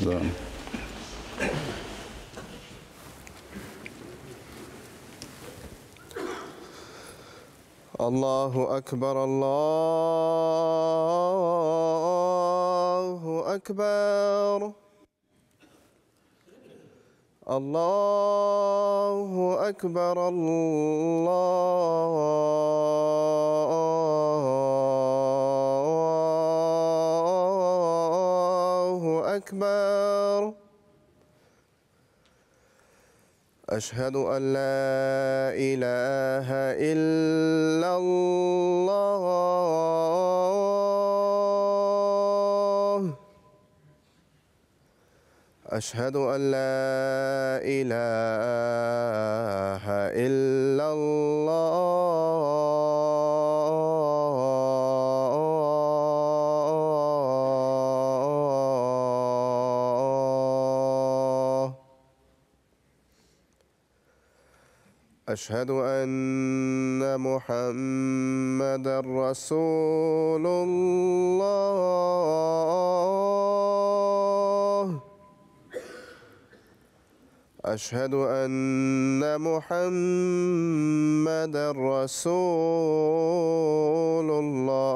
زين. الله أكبر الله أكبر الله أكبر الله أكبر. أشهد أن لا إله إلا الله. أشهد أن لا إله إلا الله. أشهد أن محمدًا رسول الله. أشهد أن محمدًا رسول الله.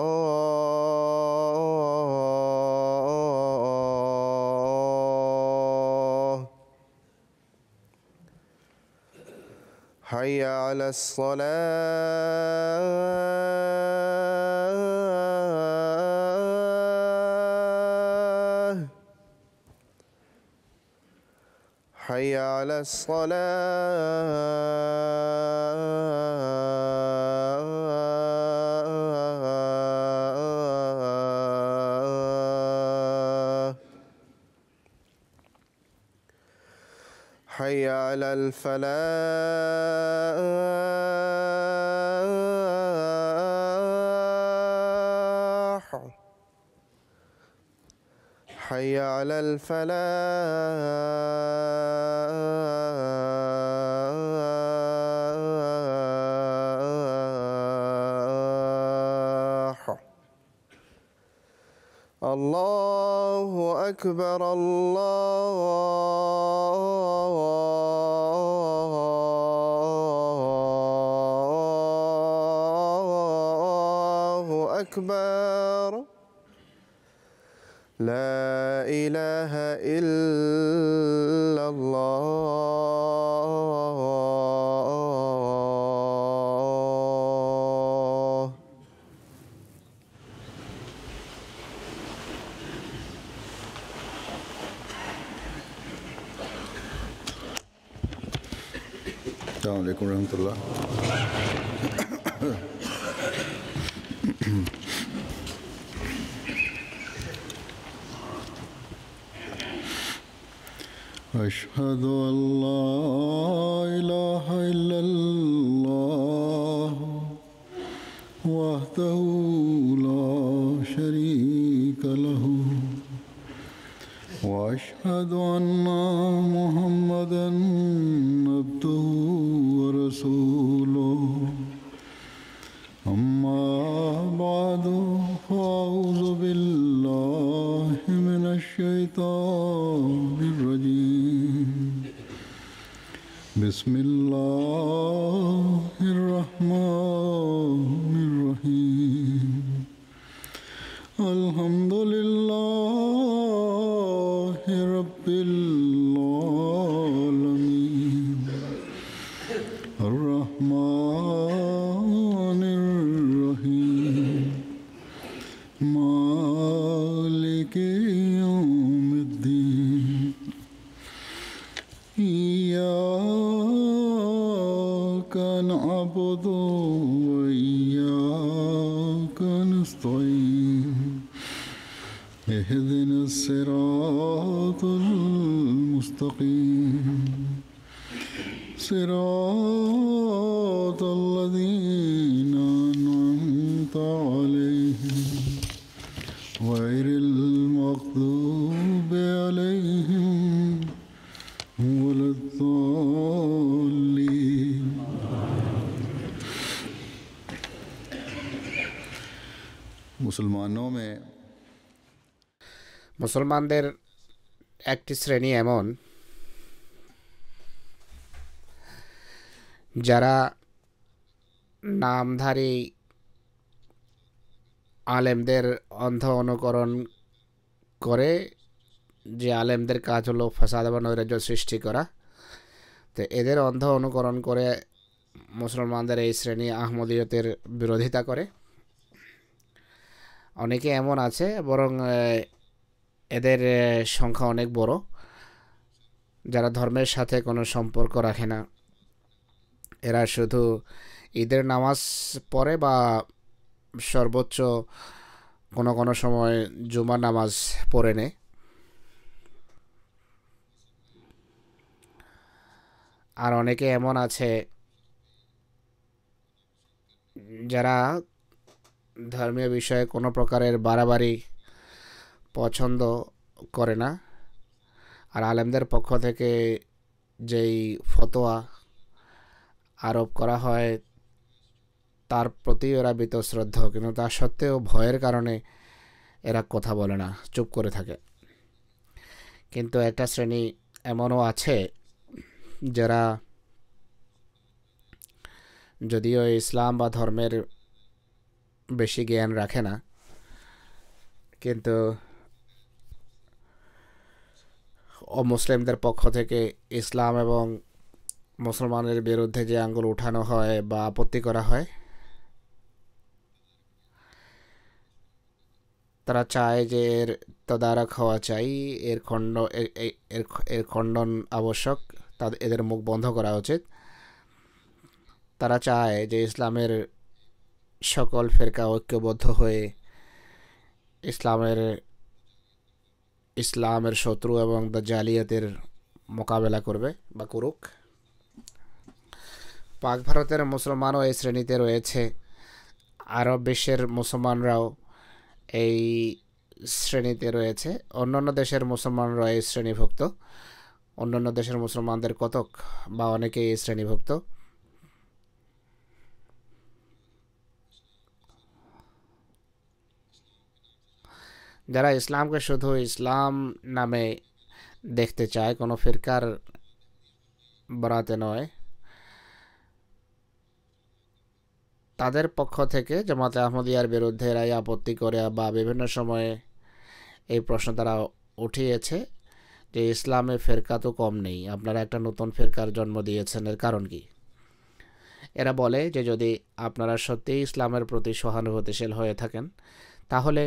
حي على الصلاة. حي على الصلاة. حي على الفلاح. حي على الفلاح. الله أكبر الله أكبر. لا إله إلا الله. السلام عليكم ورحمة الله. أشهد أن لا إله إلا الله وحده لا شريك له وأشهد أن محمدًا عبده ورسوله. أما بعد فأعوذ بالله من الشيطان الرجيم. بسم الله الرحمن الرحيم. الحمد لله رب العالمين. الرحمن الرحيم. مالك يوم الدين. إياك نعبد وإياك نستعين. اهدنا الصراط المستقيم. صراط الذين أنعمت عليهم غير المغضوب عليهم ولا الضالين. মুসলমানদের একটি শ্রেণী এমন যারা নামধারী আলেমদের অন্ধ অনুকরণ করে, যে আলেমদের কাজ হলো ফাসাদ এবং নৈরাজ্য সৃষ্টি করা। তো এদের অন্ধ অনুকরণ করে মুসলমানদের এই শ্রেণী আহমদিয়তের বিরোধিতা করে। অনেকে এমন আছে, বরং এদের সংখ্যা অনেক বড়, যারা ধর্মের সাথে কোনো সম্পর্ক রাখে না। এরা শুধু ঈদের নামাজ পড়ে বা সর্বোচ্চ কোনো কোনো সময় জুমার নামাজ পড়ে নেয়। আর অনেকে এমন আছে যারা ধর্মীয় বিষয়ে কোনো প্রকারের বাড়াবাড়ি পছন্দ করে না, আর আলেমদের পক্ষ থেকে যেই ফতোয়া আরোপ করা হয় তার প্রতি ওরা বীতশ্রদ্ধ, কিন্তু তা সত্ত্বেও ভয়ের কারণে এরা কথা বলে না, চুপ করে থাকে। কিন্তু একটা শ্রেণী এমনও আছে যারা যদিও ইসলাম বা ধর্মের বেশি জ্ঞান রাখে না, কিন্তু অমুসলিমদের পক্ষ থেকে ইসলাম এবং মুসলমানের বিরুদ্ধে যে আঙ্গুল উঠানো হয় বা আপত্তি করা হয়, তারা চায় যে এর তদারক হওয়া চাই, এর খণ্ডন আবশ্যক, তাদের এদের মুখ বন্ধ করা উচিত। তারা চায় যে ইসলামের সকল ফেরকা ঐক্যবদ্ধ হয়ে ইসলামের শত্রু এবং দাজ্জালিয়াতের মোকাবেলা করবে বা করুক। পাক ভারতের মুসলমানও এই শ্রেণীতে রয়েছে, আরব বিশ্বের মুসলমানরাও এই শ্রেণীতে রয়েছে, অন্যান্য দেশের মুসলমানরা এই শ্রেণীভুক্ত। অন্যান্য দেশের মুসলমানদের কতক বা অনেকেই এই শ্রেণীভুক্ত। যারা ইসলামকে শুধু ইসলাম নামে দেখতে চায়, কোনো ফিরকার বরাতে নয়, তাদের পক্ষ থেকে জামাতে আহমদিয়ার বিরুদ্ধে এরাই আপত্তি করে বা বিভিন্ন সময়ে এই প্রশ্ন তারা উঠিয়েছে যে ইসলামে ফেরকা তো কম নেই, আপনারা একটা নতুন ফেরকার জন্ম দিয়েছেন, এর কারণ কি? এরা বলে যে যদি আপনারা সত্যিই ইসলামের প্রতি সহানুভূতিশীল হয়ে থাকেন, তাহলে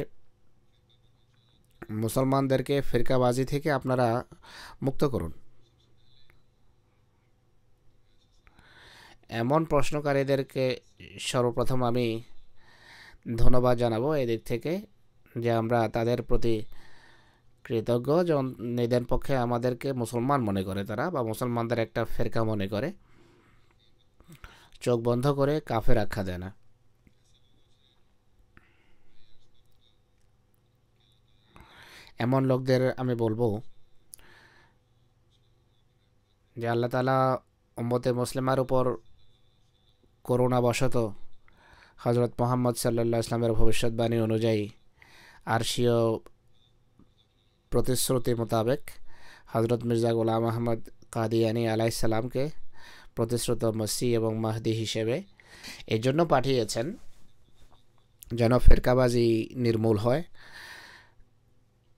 মুসলমানদেরকে ফিরকাবাজি থেকে আপনারা মুক্ত করুন। এমন প্রশ্নকারীদেরকে সর্বপ্রথম আমি ধন্যবাদ জানাবো এদিক থেকে যে আমরা তাদের প্রতি কৃতজ্ঞ, যে নিদেন পক্ষে আমাদেরকে মুসলমান মনে করে তারা, বা মুসলমানদের একটা ফেরকা মনে করে, চোখ বন্ধ করে কাফের আখ্যা দেয় না। এমন লোকদের আমি বলবো যে আল্লাহ তাআলা উম্মতে মুসলিমার উপর করুণাবশত হজরত মুহাম্মদ সাল্লাল্লাহু আলাইহি ওয়াসাল্লামের ভবিষ্যৎবাণী অনুযায়ী আরশীয় প্রতিশ্রুতি মোতাবেক হজরত মির্জা গোলাম আহমদ কাদিয়ানী আলাইহিস সালামকে প্রতিশ্রুত মসিহ এবং মাহদি হিসেবে এই জন্য পাঠিয়েছেন যেন ফেরকাবাজি নির্মূল হয়,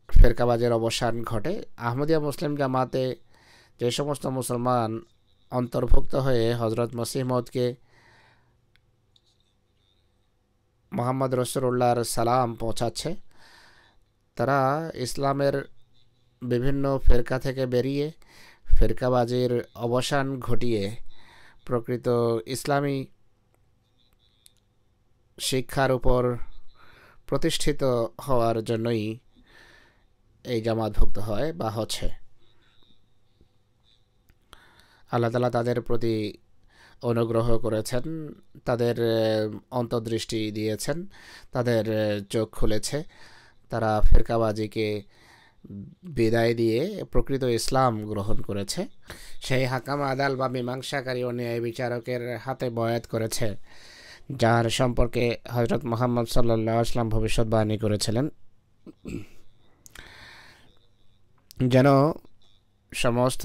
ফেরকাবাজের অবসান ঘটে। আহমদিয়া মুসলিম জামাতে যে সমস্ত মুসলমান অন্তর্ভুক্ত হয়ে হজরত মসিহ মওদকে মোহাম্মদ রসুলুল্লাহর সালাম পৌঁছাচ্ছে, তারা ইসলামের বিভিন্ন ফেরকা থেকে বেরিয়ে ফেরকাবাজির অবসান ঘটিয়ে প্রকৃত ইসলামী শিক্ষার উপর প্রতিষ্ঠিত হওয়ার জন্যই এই জামাতভুক্ত হয় বা হচ্ছে। আল্লাহ তাআলা তাদের প্রতি অনুগ্রহ করেছেন, তাদের অন্তর্দৃষ্টি দিয়েছেন, তাদের চোখ খুলেছে, তারা ফেরকাবাজিকে বিদায় দিয়ে প্রকৃত ইসলাম গ্রহণ করেছে। সেই হাকাম আদাল বা মীমাংসাকারী ও ন্যায় বিচারকের হাতে বয়াত করেছে, যার সম্পর্কে হজরত মুহাম্মদ সাল্লাল্লাহু আলাইহি ওয়াসাল্লাম ভবিষ্যৎবাণী করেছিলেন। যেন সমস্ত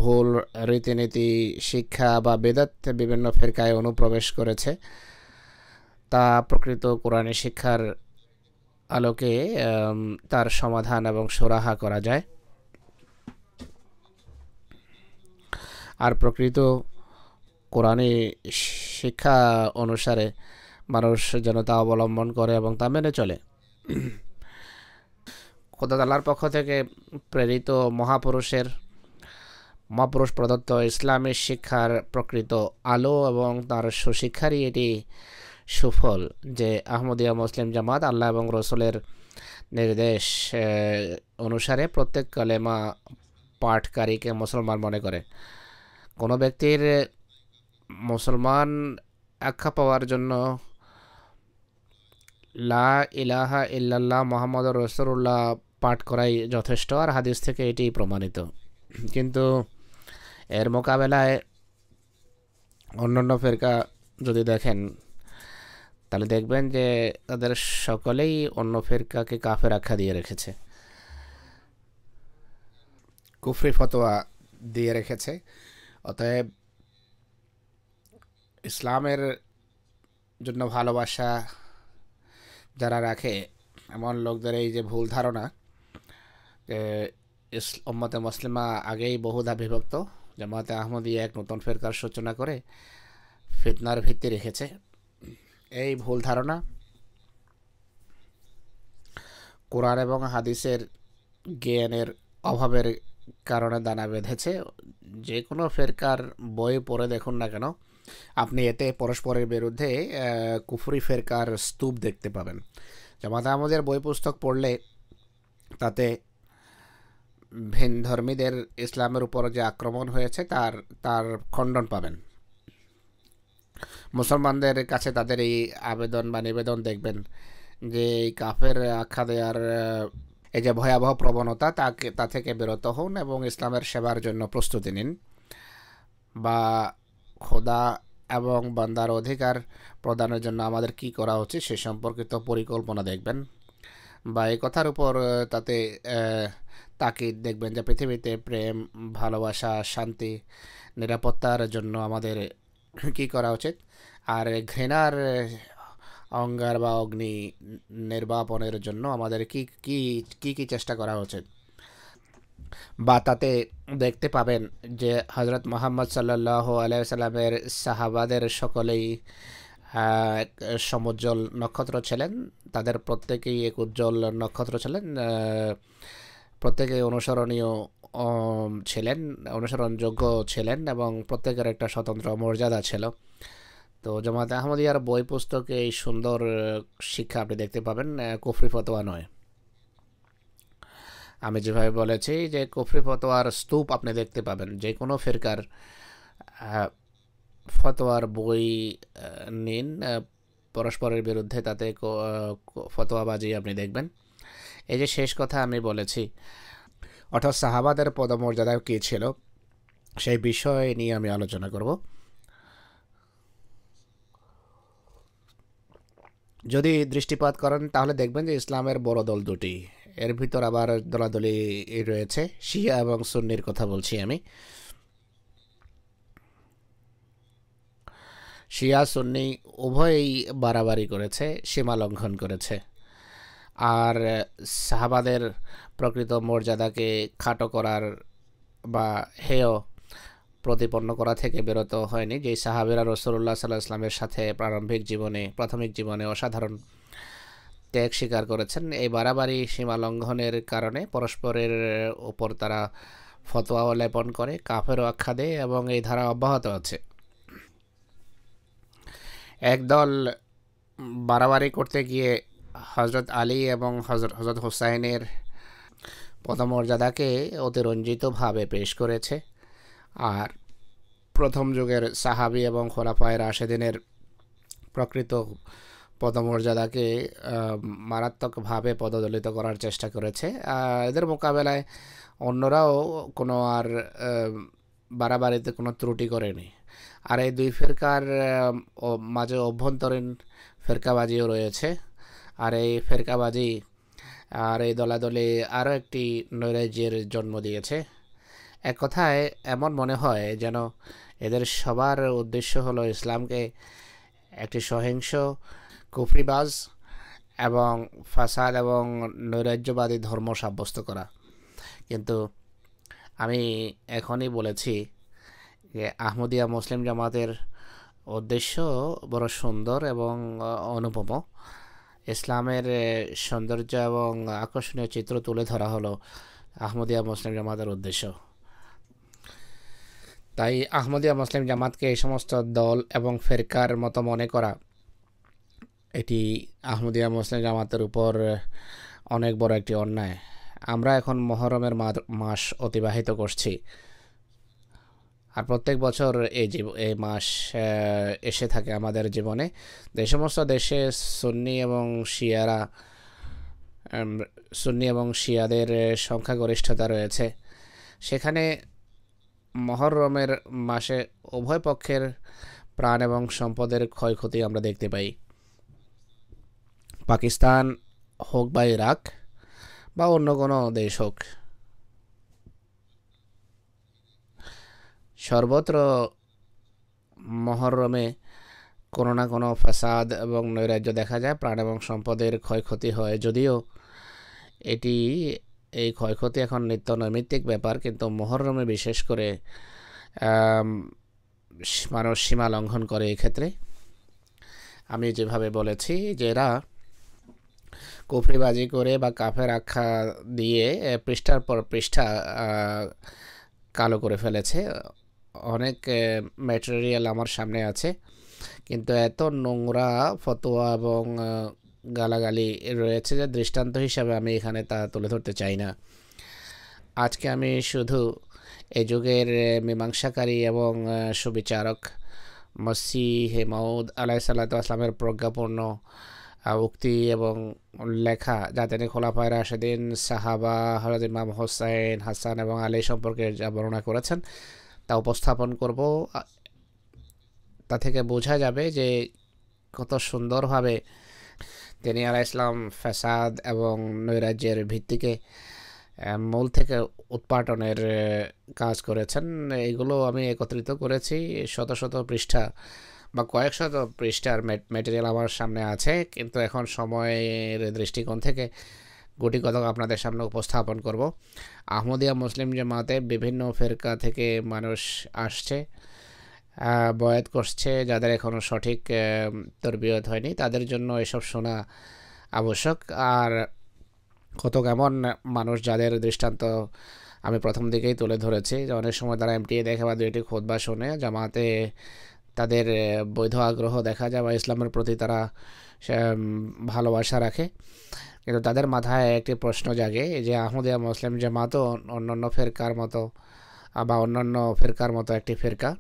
ভুল রীতিনীতি শিক্ষা বা বেদাত বিভিন্ন ফিরকায় অনুপ্রবেশ করেছে তা প্রকৃত কোরআনী শিক্ষার আলোকে তার সমাধান এবং সুরাহা করা যায়। আর প্রকৃত কোরআনী শিক্ষা অনুসারে মানুষ যেন তা অবলম্বন করে এবং তা মেনে চলে। খোদা তাআলার পক্ষ থেকে প্রেরিত মহাপুরুষ প্রদত্ত ইসলামী শিক্ষার প্রকৃত আলো এবং তার সুশিক্ষারই এটি সুফল যে আহমদিয়া মুসলিম জামাত আল্লাহ এবং রসুলের নির্দেশ অনুসারে প্রত্যেক কালেমা পাঠকারীকে মুসলমান মনে করে। কোনো ব্যক্তির মুসলমান আখ্যা পাওয়ার জন্য লা ইলাহা ইল্লাল্লাহ মুহাম্মাদুর রাসূলুল্লাহ পাঠ করাই যথেষ্ট, আর হাদিস থেকে এটি প্রমাণিত। কিন্তু এর মোকাবেলায় অন্যান্য ফিরকা যদি দেখেন তাহলে দেখবেন যে তাদের সকলেই অন্য ফিরকাকে কাফের আখ্যা দিয়ে রেখেছে, কুফরি ফতোয়া দিয়ে রেখেছে। অতএব ইসলামের জন্য ভালোবাসা যারা রাখে এমন লোকদের এই যে ভুল ধারণা যে উম্মতে মুসলিমা আগেই বহুধা বিভক্ত, জামাতে আহমদিয়া এক নতুন ফিরকার সূচনা করে ফিতনার ভিত্তি রেখেছে, এই ভুল ধারণা কোরআন এবং হাদিসের জ্ঞানের অভাবের কারণে দানা বেঁধেছে। যে কোনো ফিরকার বই পড়ে দেখুন না কেন আপনি এতে পরস্পরের বিরুদ্ধে কুফরি ফিরকার স্তূপ দেখতে পাবেন। জামাতে আহমদের বই পুস্তক পড়লে তাতে ভিন ধর্মীদের ইসলামের উপর যে আক্রমণ হয়েছে তার খণ্ডন পাবেন। মুসলমানদের কাছে তাদের এই আবেদন বা নিবেদন দেখবেন যে এই কাফের আখ্যা দেওয়ার এই যে ভয়াবহ প্রবণতা তা থেকে বিরত হন এবং ইসলামের সেবার জন্য প্রস্তুতি নিন, বা খোদা এবং বান্দার অধিকার প্রদানের জন্য আমাদের কি করা উচিত সে সম্পর্কিত পরিকল্পনা দেখবেন, বা এই কথার উপর তাতে তাকিদ দেখবেন যে পৃথিবীতে প্রেম, ভালোবাসা, শান্তি, নিরাপত্তার জন্য আমাদের কি করা উচিত, আর ঘৃণার অঙ্গার বা অগ্নি নির্বাপনের জন্য আমাদের কি কি কি কি চেষ্টা করা উচিত। বা তাতে দেখতে পাবেন যে হজরত মুহাম্মদ সাল্লাল্লাহু আলাইহি সাল্লামের সাহাবাদের সকলেই সমুজ্জ্বল নক্ষত্র ছিলেন, তাদের প্রত্যেকেই এক উজ্জ্বল নক্ষত্র ছিলেন, প্রত্যেকে অনুসরণীয় ছিলেন, অনুসরণযোগ্য ছিলেন এবং প্রত্যেকের একটা স্বতন্ত্র মর্যাদা ছিল। তো জামাতে আহমদিয়ার বই পুস্তকে এই সুন্দর শিক্ষা আপনি দেখতে পাবেন, কুফরি ফতোয়া নয়। আমি যেভাবে বলেছি যে কুফরি ফতোয়ার স্তূপ আপনি দেখতে পাবেন, যে কোনো ফিরকার ফতোয়ার বই নিন, পরস্পরের বিরুদ্ধে তাতে ফতোয়াবাজি আপনি দেখবেন। এই যে শেষ কথা আমি বলেছি, অর্থাৎ সাহাবাদের পদমর্যাদা কী ছিল সেই বিষয় নিয়ে আমি আলোচনা করব। যদি দৃষ্টিপাত করেন তাহলে দেখবেন যে ইসলামের বড় দল দুটি, এর ভিতর আবার দলাদলি রয়েছে, শিয়া এবং সুন্নির কথা বলছি আমি। শিয়া সুন্নি উভয়ই বাড়াবাড়ি করেছে, সীমা লঙ্ঘন করেছে, আর সাহাবাদের প্রকৃত মর্যাদাকে খাটো করার বা হেয় প্রতিপন্ন করা থেকে বিরত হয়নি। যেই সাহাবেরা রাসূলুল্লাহ সাল্লাল্লাহু আলাইহি ওয়াসাল্লামের সাথে প্রাথমিক জীবনে অসাধারণ ত্যাগ স্বীকার করেছেন, এই বাড়াবাড়ি সীমা লঙ্ঘনের কারণে পরস্পরের উপর তারা ফতোয়া লেপন করে, কাফের আখ্যা দেয় এবং এই ধারা অব্যাহত আছে। একদল বাড়াবাড়ি করতে গিয়ে হজরত আলী এবং হজরত হুসাইনের পদমর্যাদাকে অতিরঞ্জিতভাবে পেশ করেছে, আর প্রথম যুগের সাহাবী এবং খোলাফায়ে রাশেদিনের প্রকৃত পদমর্যাদাকে মারাত্মকভাবে পদদলিত করার চেষ্টা করেছে। এদের মোকাবেলায় অন্যরাও কোনো আর বাড়াবাড়িতে কোনো ত্রুটি করেনি। আর এই দুই ফিরকার মাঝে অভ্যন্তরীণ ফিরকাবাজিও রয়েছে, আর এই ফিরকাবাজি আর এই দলাদলি আরও একটি নৈরাজ্যের জন্ম দিয়েছে। এক কথায় এমন মনে হয় যেন এদের সবার উদ্দেশ্য হলো ইসলামকে একটি সহিংস, কুফরিবাজ এবং ফাসাদ এবং নৈরাজ্যবাদী ধর্ম সাব্যস্ত করা। কিন্তু আমি এখনই বলেছি যে আহমদিয়া মুসলিম জামাতের উদ্দেশ্য বড় সুন্দর এবং অনুপম। ইসলামের সৌন্দর্য এবং আকর্ষণীয় চিত্র তুলে ধরা হলো আহমদিয়া মুসলিম জামাতের উদ্দেশ্য। তাই আহমদিয়া মুসলিম জামাতকে এই সমস্ত দল এবং ফেরকার মতো মনে করা, এটি আহমদিয়া মুসলিম জামাতের উপর অনেক বড় একটি অন্যায়। আমরা এখন মহরমের মাস অতিবাহিত করছি, আর প্রত্যেক বছর এই মাস এসে থাকে আমাদের জীবনে। যে সমস্ত দেশে সুন্নি এবং শিয়াদের সংখ্যাগরিষ্ঠতা রয়েছে, সেখানে মহরমের মাসে উভয় পক্ষের প্রাণ এবং সম্পদের ক্ষয়ক্ষতি আমরা দেখতে পাই। পাকিস্তান হোক বা ইরাক বা অন্য কোনো দেশ হোক, সর্বত্র মহরমে কোনো না কোনো ফাসাদ এবং নৈরাজ্য দেখা যায়, প্রাণ এবং সম্পদের ক্ষয়ক্ষতি হয়। যদিও এই ক্ষয়ক্ষতি এখন নিত্য নৈমিত্তিক ব্যাপার, কিন্তু মহরমে বিশেষ করে মানুষ সীমা লঙ্ঘন করে। এক্ষেত্রে আমি যেভাবে বলেছি যে এরা কুফরিবাজি করে বা কাফের আখ্যা দিয়ে পৃষ্ঠার পর পৃষ্ঠা কালো করে ফেলেছে। অনেক ম্যাটেরিয়াল আমার সামনে আছে, কিন্তু এত নোংরা ফতোয়া এবং গালাগালি রয়েছে যে দৃষ্টান্ত হিসাবে আমি এখানে তা তুলে ধরতে চাই না। আজকে আমি শুধু এই যুগের মীমাংসাকারী এবং সুবিচারক মসিহে মাউদ আলাইহিসসালাতু ওয়াসসালামের প্রজ্ঞাপূর্ণ উক্তি এবং লেখা, যা তিনি খোলাফায়ে রাশেদিন, সাহাবা, হযরত ইমাম হোসেন, হাসান এবং আলী সম্পর্কে যা বর্ণনা করেছেন তা উপস্থাপন করব। তা থেকে বোঝা যাবে যে কত সুন্দরভাবে তিনি আলাইহিস সালাম ফাসাদ এবং নৈরাজ্যের ভিত্তিকে মূল থেকে উৎপাটনের কাজ করেছেন। এগুলো আমি একত্রিত করেছি, শত শত পৃষ্ঠা বা কয়েক শত পৃষ্ঠার ম্যাটেরিয়াল আমার সামনে আছে, কিন্তু এখন সময়ের দৃষ্টিকোণ থেকে গুটি কতক আপনাদের সামনে উপস্থাপন করব। আহমদিয়া মুসলিম জামাতে বিভিন্ন ফেরকা থেকে মানুষ আসছে, বয়াত করছে, যাদের এখনও সঠিক তরবিয়ত হয়নি, তাদের জন্য এসব শোনা আবশ্যক। আর কত কেমন মানুষ যাদের দৃষ্টান্ত আমি প্রথম দিকেই তুলে ধরেছি, যে অনেক সময় তারা এমটিএ দেখে বা দুইটি খুতবা শুনে জামাতে তাদের বৈধ আগ্রহ দেখা যায় বা ইসলামের প্রতি তারা ভালোবাসা রাখে, কিন্তু তাদের মাথায় একটি প্রশ্ন জাগে যে আহমদিয়া মুসলিম জামাতও অন্যান্য ফেরকার মতো বা অন্যান্য ফেরকার মতো একটি ফেরকা।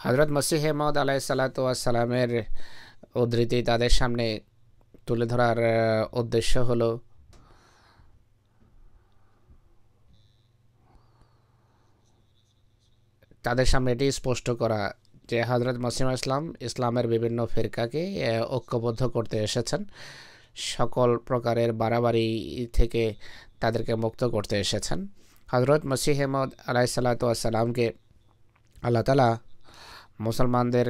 হযরত মসিহে মাউদ আলাইহিসসালাতু ওয়াসসালামের উদ্ধৃতি তাদের সামনে তুলে ধরার উদ্দেশ্য হলো তাদের সামনে এটি স্পষ্ট করা যে হযরত মসিহ ইসলামের বিভিন্ন ফেরকাকে ঐক্যবদ্ধ করতে এসেছেন, সকল প্রকারের বাড়াবাড়ি থেকে তাদেরকে মুক্ত করতে এসেছেন। হযরত মসিহে মাউদ আলাইহিসসালাতু ওয়াসসালামকে আল্লাহ তাআলা মুসলমানদের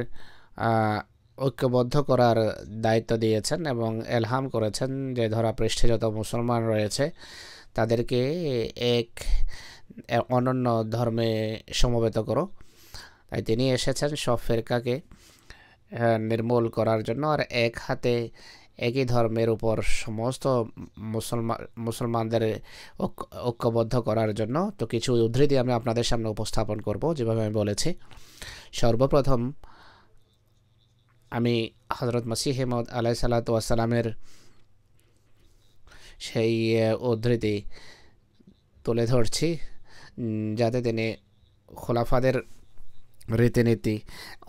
ঐক্যবদ্ধ করার দায়িত্ব দিয়েছেন এবং এলহাম করেছেন যে ধরা পৃষ্ঠে যত মুসলমান রয়েছে তাদেরকে এক অনন্য ধর্মে সমবেত করো। তাই তিনি এসেছেন সব ফেরকাকে নির্মূল করার জন্য, আর এক হাতে একই ধর্মের উপর সমস্ত মুসলমানদের ঐক্যবদ্ধ করার জন্য। তো কিছু উদ্ধৃতি আমি আপনাদের সামনে উপস্থাপন করব, যেভাবে আমি বলেছি। সর্বপ্রথম আমি হযরত মসিহে মাউদ আলাইহিসসালাতু ওয়াসসালামের সেই উদ্ধৃতি তুলে ধরছি, যাতে তিনি খোলাফাদের রীতিনীতি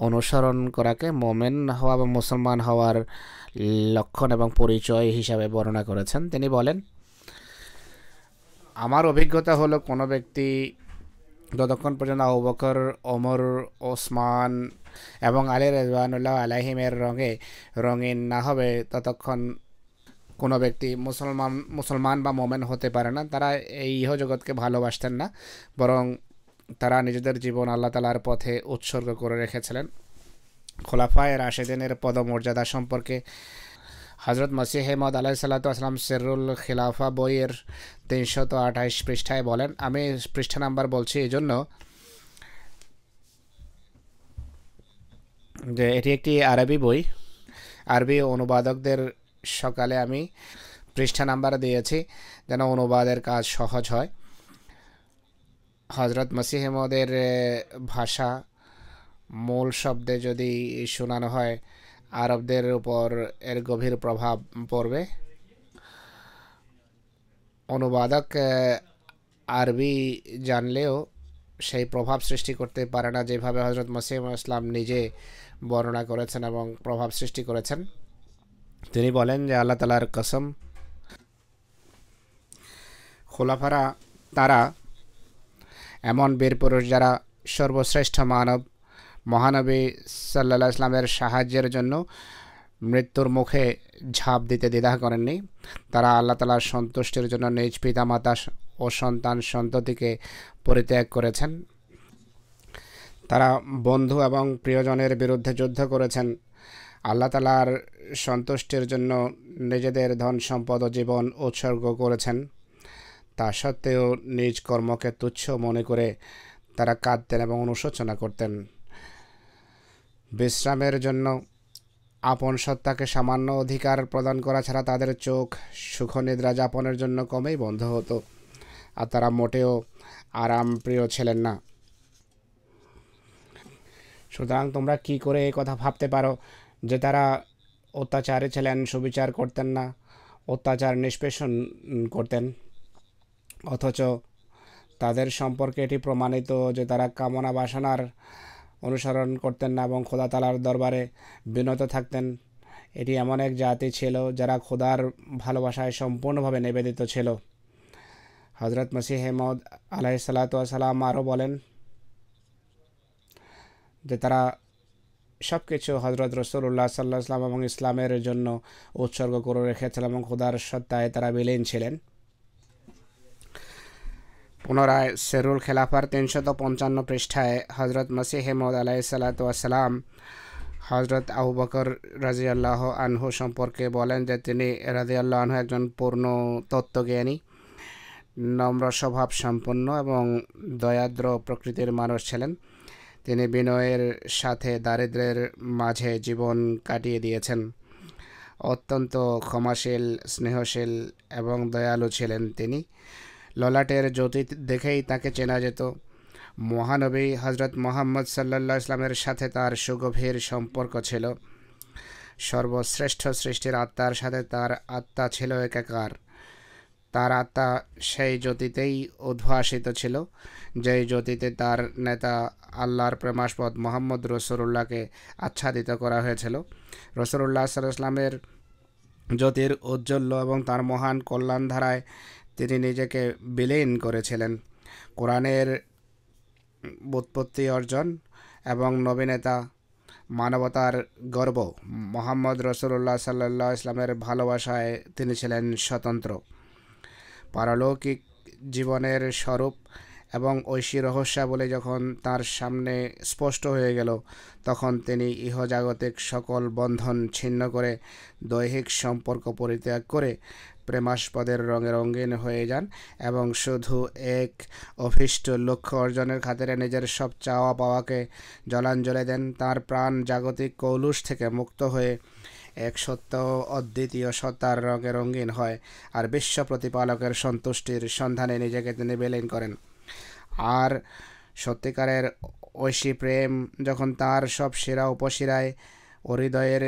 অনুসরণ করাকে মোমেন হওয়া বা মুসলমান হওয়ার লক্ষণ এবং পরিচয় হিসাবে বর্ণনা করেছেন। তিনি বলেন, আমার অভিজ্ঞতা হলো কোনো ব্যক্তি যতক্ষণ পর্যন্ত আবু বকর, ওমর, ওসমান এবং আলী রাযিয়াল্লাহু আলাইহিমের রঙে রঙিন না হবে ততক্ষণ কোনো ব্যক্তি মুসলমান বা মোমেন হতে পারে না, তারা এই ইহজগৎকে ভালোবাসতেন না, বরং তারা নিজেদের জীবন আল্লাহ তাআলার পথে উৎসর্গ করে রেখেছিলেন। খোলাফায়ে রাশেদিনের পদমর্যাদা সম্পর্কে হজরত মসিহ মউদ আলাইহিস সালাতু ওয়াস সালাম সিররুল খিলাফা বইয়ের 328 পৃষ্ঠায় বলেন, আমি পৃষ্ঠা নাম্বার বলছি এই জন্য যে এটি একটি আরবি বই, আরবি অনুবাদকদের সকালে আমি পৃষ্ঠা নাম্বার দিয়েছি যেন অনুবাদের কাজ সহজ হয়। হজরত মসিহ মউদের ভাষা মূল শব্দে যদি শোনানো হয় আরবদের উপর এর গভীর প্রভাব পড়বে। অনুবাদক আরবি জানলেও সেই প্রভাব সৃষ্টি করতে পারে না যেভাবে হজরত মসিহ ইসলাম নিজে বর্ণনা করেছেন এবং প্রভাব সৃষ্টি করেছেন। তিনি বলেন যে আল্লাহ তাআলার কসম, খোলাফারা তারা এমন বীর পুরুষ যারা সর্বশ্রেষ্ঠ মানব মহানবী সাল্লাল্লাহু আলাইহি ইসলামের সাহায্যের জন্য মৃত্যুর মুখে ঝাঁপ দিতে দ্বিধা করেননি। তারা আল্লাহ তাআলার সন্তুষ্টির জন্য নিজ পিতামাতা ও সন্তান সন্ততিকে পরিত্যাগ করেছেন। তারা বন্ধু এবং প্রিয়জনের বিরুদ্ধে যুদ্ধ করেছেন। আল্লাহ তাআলার সন্তুষ্টির জন্য নিজেদের ধন সম্পদ ও জীবন উৎসর্গ করেছেন। তা সত্ত্বেও নিজ কর্মকে তুচ্ছ মনে করে তারা কাঁদতেন এবং অনুশোচনা করতেন। বিশ্রামের জন্য আপন সত্তাকে সামান্য অধিকার প্রদান করা ছাড়া তাদের চোখ সুখনিদ্রা যাপনের জন্য কমেই বন্ধ হতো, আর তারা মোটেও আরাম প্রিয় ছিলেন না। সুতরাং তোমরা কি করে এই কথা ভাবতে পারো যে তারা অত্যাচারী ছিলেন, সুবিচার করতেন না, অত্যাচার নিষ্পেষণ করতেন, অথচ তাদের সম্পর্কে এটি প্রমাণিত যে তারা কামনা বাসনার অনুসরণ করতেন না এবং খোদা তাআলার দরবারে বিনত থাকতেন। এটি এমন এক জাতি ছিল যারা খোদার ভালোবাসায় সম্পূর্ণভাবে নিবেদিত ছিল। হজরত মসিহ মউদ আলাইহিস সালাতু ওয়াস সালাম আরও বলেন যে তারা সব কিছু হজরত রাসূলুল্লাহ সাল্লাল্লাহু আলাইহি ওয়াসাল্লাম এবং ইসলামের জন্য উৎসর্গ করে রেখেছিলেন এবং খোদার সত্তায় তারা বিলীন ছিলেন। পুনরায় সিররুল খিলাফার 355 পৃষ্ঠায় হজরত মসিহ মউদ আলাইহিস সালাতু ওয়াস সালাম হজরত আবু বকর রাদিয়াল্লাহু আনহু সম্পর্কে বলেন যে তিনি রাদিয়াল্লাহু আনহু একজন পূর্ণ তত্ত্বজ্ঞানী, নম্র স্বভাব সম্পন্ন এবং দয়াদ্র প্রকৃতির মানুষ ছিলেন। তিনি বিনয়ের সাথে দারিদ্র্যের মাঝে জীবন কাটিয়ে দিয়েছেন। অত্যন্ত ক্ষমাশীল, স্নেহশীল এবং দয়ালু ছিলেন তিনি। ললাটের জ্যোতি দেখেই তাকে চেনা যেত। মহানবী হজরত মুহাম্মদ সাল্লাল্লাহু আলাইহি ইসলামের সাথে তার সুগভীর সম্পর্ক ছিল। সর্বশ্রেষ্ঠ সৃষ্টির আত্মার সাথে তার আত্মা ছিল একাকার। তার আত্মা সেই জ্যোতিতেই উদ্ভাসিত ছিল যেই জ্যোতিতে তার নেতা আল্লাহর প্রেমাস্পদ মুহাম্মদ রাসূলুল্লাহকে আচ্ছাদিত করা হয়েছিল। রাসূলুল্লাহ সাল্লাল্লাহু আলাইহি ইসলামের জ্যোতির ঔজ্জ্বল্য এবং তার মহান কল্যাণ ধারায় তিনি নিজেকে বিলীন করেছিলেন। কোরআনের উৎপত্তি অর্জন এবং নবীনতা, মানবতার গর্ব, মুহাম্মদ রাসূলুল্লাহ সাল্লাল্লাহু আলাইহি ইসলামের ভালোবাসায় তিনি ছিলেন স্বতন্ত্র। পারলৌকিক জীবনের স্বরূপ এবং ঐশী রহস্যাবলী যখন তার সামনে স্পষ্ট হয়ে গেল, তখন তিনি ইহজাগতিক সকল বন্ধন ছিন্ন করে দৈহিক সম্পর্ক পরিত্যাগ করে প্রেমাস্পদের রঙে রঙিন হয়ে যান এবং শুধু এক অভীষ্ট লক্ষ্য অর্জনের খাতিরে নিজের সব চাওয়া পাওয়াকে জলাঞ্জলি দেন। তার প্রাণ জাগতিক কৌলুষ থেকে মুক্ত হয়ে এক সত্য অদ্বিতীয় সত্তার রঙে রঙিন হয় আর বিশ্ব প্রতিপালকের সন্তুষ্টির সন্ধানে নিজেকে তিনি বিলীন করেন। আর সত্যিকারের ঐশী প্রেম যখন তার সব শিরা উপশিরায় ও হৃদয়ের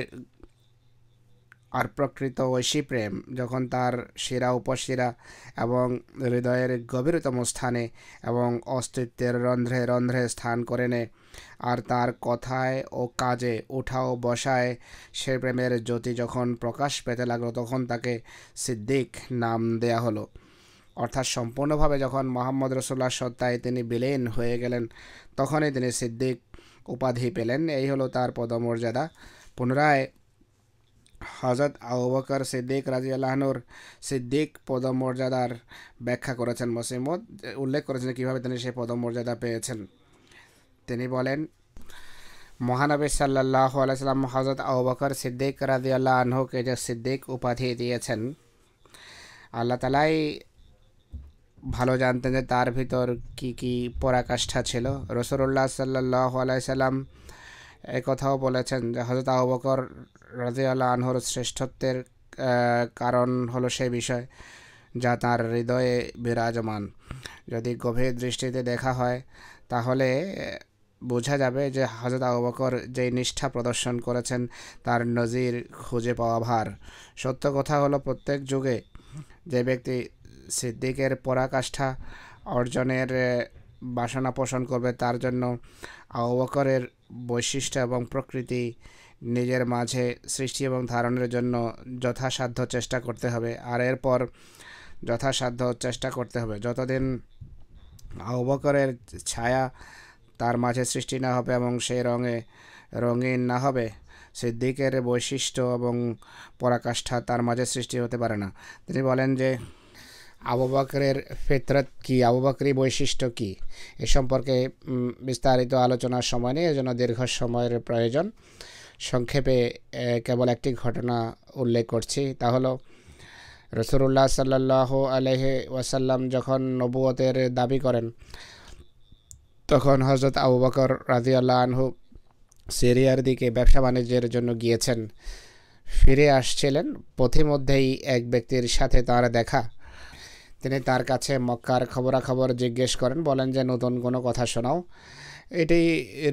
আর প্রকৃত ঐশী প্রেম যখন তার শিরা উপশিরা এবং হৃদয়ের গভীরতম স্থানে এবং অস্তিত্বের রন্ধ্রে রন্ধ্রে স্থান করে নেয় আর তার কথায় ও কাজে ওঠা ও বসায় সে প্রেমের জ্যোতি যখন প্রকাশ পেতে লাগলো, তখন তাকে সিদ্দিক নাম দেয়া হলো। অর্থাৎ সম্পূর্ণভাবে যখন মুহাম্মদ রাসূলুল্লাহর সত্তায় তিনি বিলীন হয়ে গেলেন, তখনই তিনি সিদ্দিক উপাধি পেলেন। এই হলো তার পদমর্যাদা। পুনরায় হযরত আবু বকর সিদ্দিক রাদিয়াল্লাহু আনহুর সিদ্দিক পদমর্যাদার ব্যাখ্যা করেছেন। মুসলিম উল্লেখ করেছেন কিভাবে তিনি সেই পদমর্যাদা পেয়েছেন। তিনি বলেন, মহানবী সাল্লাল্লাহু আলাইহি সাল্লাম হযরত আবু বকর সিদ্দিক রাদিয়াল্লাহু আনহুকে যে সিদ্দিক উপাধি দিয়েছেন, আল্লাহ তাআলাই ভালো জানতেন যে তার ভিতর কি কি পরাকাষ্ঠা ছিল। রাসূলুল্লাহ সাল্লাল্লাহু আলাইহি সাল্লাম কথাও বলেছেন যে হযরত আবু বকর রাদিয়াল্লাহু আনহুর শ্রেষ্ঠত্বের কারণ হলো সেই বিষয় যা তার হৃদয়ে বিরাজমান। যদি গভীর দৃষ্টিতে দেখা হয় তাহলে বোঝা যাবে যে হযরত আবু বকর যে নিষ্ঠা প্রদর্শন করেছেন তার নজির খুঁজে পাওয়া ভার। সত্য কথা হলো, প্রত্যেক যুগে যে ব্যক্তি সিদ্দিকের পরাকাষ্ঠা অর্জনের বাসনা পোষণ করবে তার জন্য আবু বকরের বৈশিষ্ট্য এবং প্রকৃতি নিজের মাঝে সৃষ্টি এবং ধারণের জন্য যথাসাধ্য চেষ্টা করতে হবে। আর এরপর যথাসাধ্য চেষ্টা করতে হবে যতদিন আবু বকরের ছায়া তার মাঝে সৃষ্টি না হবে এবং সেই রঙিন না হবে, সিদ্দিকের বৈশিষ্ট্য এবং পরাকাষ্ঠা তার মাঝে সৃষ্টি হতে পারে না। তিনি বলেন যে আবু বকরের ফিতরত কি, আবু বকরি বৈশিষ্ট্য কি, এ সম্পর্কে বিস্তারিত আলোচনার সময় নেই, এজন্য দীর্ঘ সময়ের প্রয়োজন। সংক্ষেপে কেবল একটি ঘটনা উল্লেখ করছি, তা হলো রাসূলুল্লাহ সাল্লাল্লাহু আলাইহি ওয়াসাল্লাম যখন নবুয়তের দাবি করেন তখন হযরত আবু বকর রাদিয়াল্লাহু আনহু সিরিয়ার দিকে ব্যবসা বাণিজ্যের জন্য গিয়েছেন। ফিরে আসছিলেন, পথিমধ্যেই এক ব্যক্তির সাথে তার দেখা। তিনি তার কাছে মক্কার খবরাখবর জিজ্ঞেস করেন, বলেন যে নতুন কোনো কথা শোনাও। এটি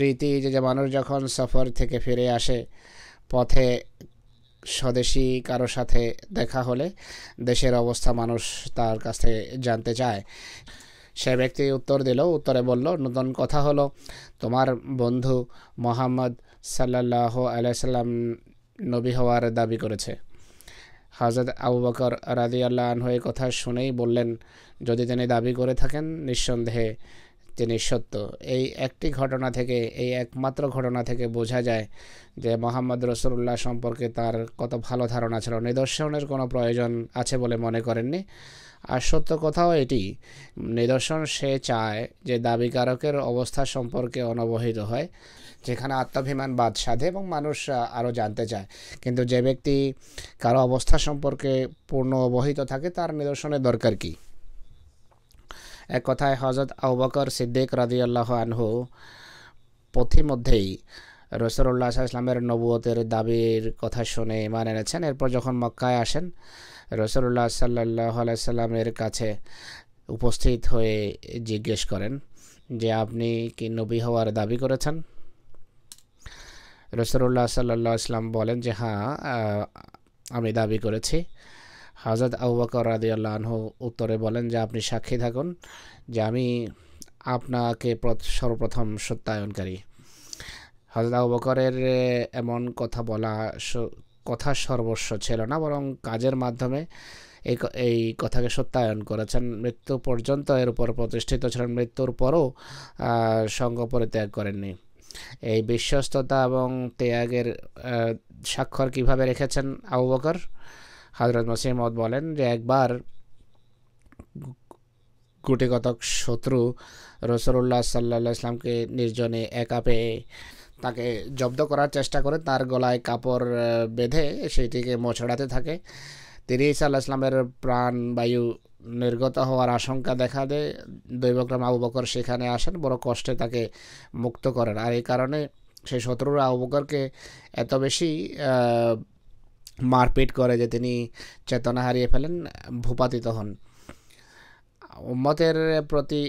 রীতি যে মানুষ যখন সফর থেকে ফিরে আসে পথে স্বদেশী কারো সাথে দেখা হলে দেশের অবস্থা মানুষ তার কাছ থেকে জানতে চায়। সে ব্যক্তি উত্তর দিল, উত্তরে বলল, নতুন কথা হলো তোমার বন্ধু মোহাম্মদ সাল্লাল্লাহু আলাইহি সাল্লাম নবী হওয়ার দাবি করেছে। হযরত আবু বকর রাদিয়াল্লাহু আনহু এই কথা শুনেই বললেন, যদি তিনি দাবি করে থাকেন নিঃসন্দেহে তিনি সত্য। এই একটি ঘটনা থেকে, এই একমাত্র ঘটনা থেকে বোঝা যায় যে মোহাম্মদ রাসূলুল্লাহ সম্পর্কে তার কত ভালো ধারণা ছিল। নিদর্শনের কোনো প্রয়োজন আছে বলে মনে করেননি। আর সত্য কথাও এটি, নিদর্শন সে চায় যে দাবিকারকের অবস্থা সম্পর্কে অনবহিত হয়, যেখানে আত্মাভিমান বাদ সাধে এবং মানুষ আরও জানতে চায়। কিন্তু যে ব্যক্তি কারো অবস্থা সম্পর্কে পূর্ণ অবহিত থাকে তার নিদর্শনের দরকার কি? এক কথায় হযরত আবু বকর সিদ্দিক রাদিয়াল্লাহু আনহু পথিমধ্যেই রাসূলুল্লাহ সাল্লাল্লাহু আলাইহি ওয়াসাল্লামের নবুয়তের দাবির কথা শুনে ঈমান এনেছেন। এরপর যখন মক্কায় আসেন, রাসূলুল্লাহ সাল্লাল্লাহু আলাইহি ওয়াসাল্লামের কাছে উপস্থিত হয়ে জিজ্ঞেস করেন যে আপনি কি নবী হওয়ার দাবি করেছেন? রাসূলুল্লাহ সাল্লাল্লাহু আলাইহি ওয়াসাল্লাম বলেন যে হ্যাঁ, আমি দাবি করেছি। হযরত আবু বকর রাদিয়াল্লাহু আনহু উত্তরে বলেন যে আপনি সাক্ষী থাকুন যে আমি আপনাকে সর্বপ্রথম সত্যায়নকারী। হযরত আবু বকরের এমন কথা বলা কথা সর্বস্ব ছিল না, বরং কাজের মাধ্যমে এই কথাকে সত্যায়ন করেছেন। মৃত্যু পর্যন্ত এর উপর প্রতিষ্ঠিত ছিলেন, মৃত্যুর পরও সঙ্গ পরিত্যাগ করেননি। এই বিশ্বস্ততা এবং ত্যাগের স্বাক্ষর কিভাবে রেখেছেন আবু বকর? হযরত মসিহ মউদ বলেন যে একবার গুটিকতক শত্রু রাসূলুল্লাহ সাল্লাল্লাহু আলাইহি ওয়াসাল্লামকে নির্জনে একা পেয়ে তাকে জব্দ করার চেষ্টা করে তার গলায় কাপড় বেঁধে সেটিকে মোচড়াতে থাকে। তিনি ঈসা আলাইহিস সালামের প্রাণবায়ু নির্গত হওয়ার আশঙ্কা দেখা দেয়। দৈবক্রমে আবু বকর সেখানে আসেন, বড় কষ্টে তাকে মুক্ত করেন। আর এই কারণে সেই শত্রুরা আবু বকরকে এত বেশি মারপিট করে যে তিনি চেতনা হারিয়ে ফেলেন, ভূপাতিত হন। উম্মতের প্রতি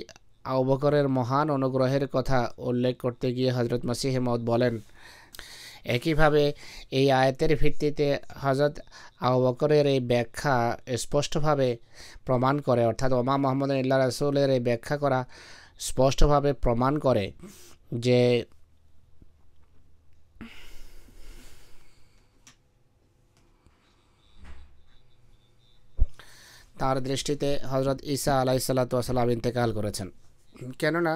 আবু বকরের মহান অনুগ্রহের কথা উল্লেখ করতে গিয়ে হযরত মসিহ মউদ বলেন, একইভাবে এই আয়াতের ভিত্তিতে হযরত আবু বকরের এই ব্যাখ্যা স্পষ্টভাবে প্রমাণ করে, অর্থাৎ ওমা মুহাম্মাদুন ইল্লা রাসূলের এই ব্যাখ্যা করা স্পষ্টভাবে প্রমাণ করে যে তার দৃষ্টিতে হযরত ঈসা আলাইহিসসালাতু ওয়াসসালাম ইন্তেকাল করেছেন। কেননা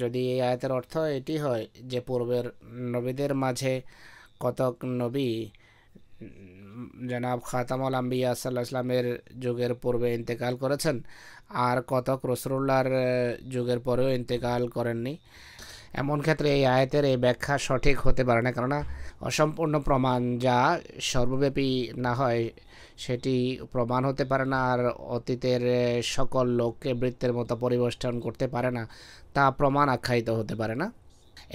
যদি এই আয়াতের অর্থ এটি হয় যে পূর্বের নবীদের মাঝে কতক নবী জনাব খাতামুল আম্বিয়া সাল্লাল্লাহু আলাইহি সাল্লামের যুগের পূর্বে ইন্তেকাল করেছেন, আর কতক রাসূলুল্লাহর যুগের পরেও ইন্তেকাল করেননি। এমন ক্ষেত্রে এই আয়াতের এই ব্যাখ্যা সঠিক হতে পারে না, কেননা অসম্পূর্ণ প্রমাণ যা সর্বব্যাপী না হয় সেটি প্রমাণ হতে পারে না, আর অতীতের সকল লোককে বৃত্তের মতো পরিবেষ্টন করতে পারে না, তা প্রমাণ আখ্যায়িত হতে পারে না।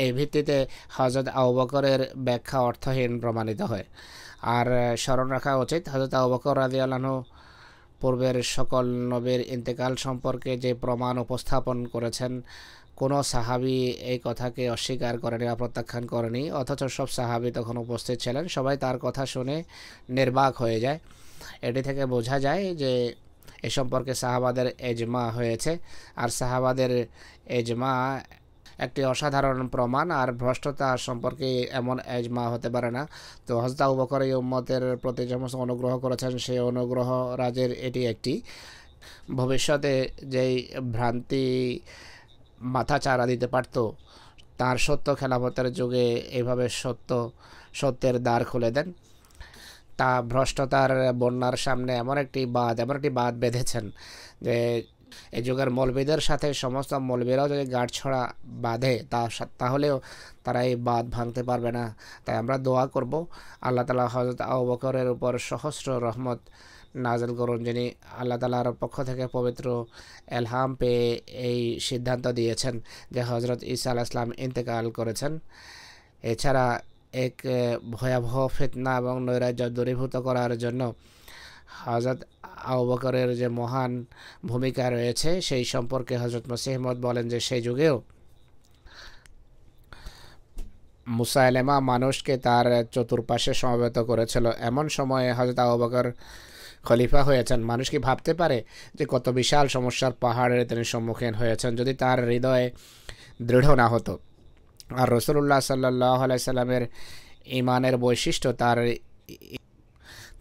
এই ভিত্তিতে হযরত আবু বকরের ব্যাখ্যা অর্থহীন প্রমাণিত হয়। আর স্মরণ রাখা উচিত, হযরত আবু বকর রাদিয়াল্লাহু আনহু পূর্বের সকল নবীর ইন্তেকাল সম্পর্কে যে প্রমাণ উপস্থাপন করেছেন, কোনো সাহাবী এই কথাকে অস্বীকার করেনি বা প্রত্যাখ্যান করেনি, অথচ সব সাহাবী তখন উপস্থিত ছিলেন, সবাই তার কথা শুনে নির্বাক হয়ে যায়। এটি থেকে বোঝা যায় যে এ সম্পর্কে সাহাবাদের এজমা হয়েছে, আর সাহাবাদের এজমা একটি অসাধারণ প্রমাণ, আর ভ্রষ্টতা সম্পর্কে এমন এজমা হতে পারে না। তো হযরত আবু বকর এই উম্মতের প্রতি যে অনুগ্রহ করেছেন, সেই অনুগ্রহ রাজের এটি একটি। ভবিষ্যতে যেই ভ্রান্তি মাথা চারা দিতে পারত, তার সত্য খেলাফতের যুগে এইভাবে সত্যের দ্বার খুলে দেন। তা ভ্রষ্টতার বন্যার সামনে এমন একটি বাঁধ বেঁধেছেন যে এই যুগের মৌলবীদের সাথে সমস্ত মৌলবীরাও যদি গাঁটছড়া বাঁধে তাহলেও তারা এই বাঁধ ভাঙতে পারবে না। তাই আমরা দোয়া করব আল্লাহ তাআলা হযরত আবু বকরের উপর সহস্র রহমত নাযিল করুন, যিনি আল্লাহ তাআলার পক্ষ থেকে পবিত্র এলহাম পেয়ে এই সিদ্ধান্ত দিয়েছেন যে হযরত ঈসা আলাইহিস সালাম ইন্তেকাল করেছেন। এছাড়া এক ভয়াবহ ফিতনা এবং নৈরাজ্য দূরীভূত করার জন্য হযরত আবু বকরের যে মহান ভূমিকা রয়েছে সেই সম্পর্কে হযরত মসিহ মউদ বলেন যে সেই যুগেও মুসাইলেমা মানুষকে তার চতুর্পাশে সমবেত করেছিল। এমন সময়ে হযরত আবু বকর খলিফা হয়েছেন। মানুষ কি ভাবতে পারে যে কত বিশাল সমস্যার পাহাড়ের তিনি সম্মুখীন হয়েছেন যদি তার হৃদয়ে দৃঢ় না হতো। আর রাসূলুল্লাহ সাল্লাল্লাহু আলাইহি সাল্লামের ঈমানের বৈশিষ্ট্য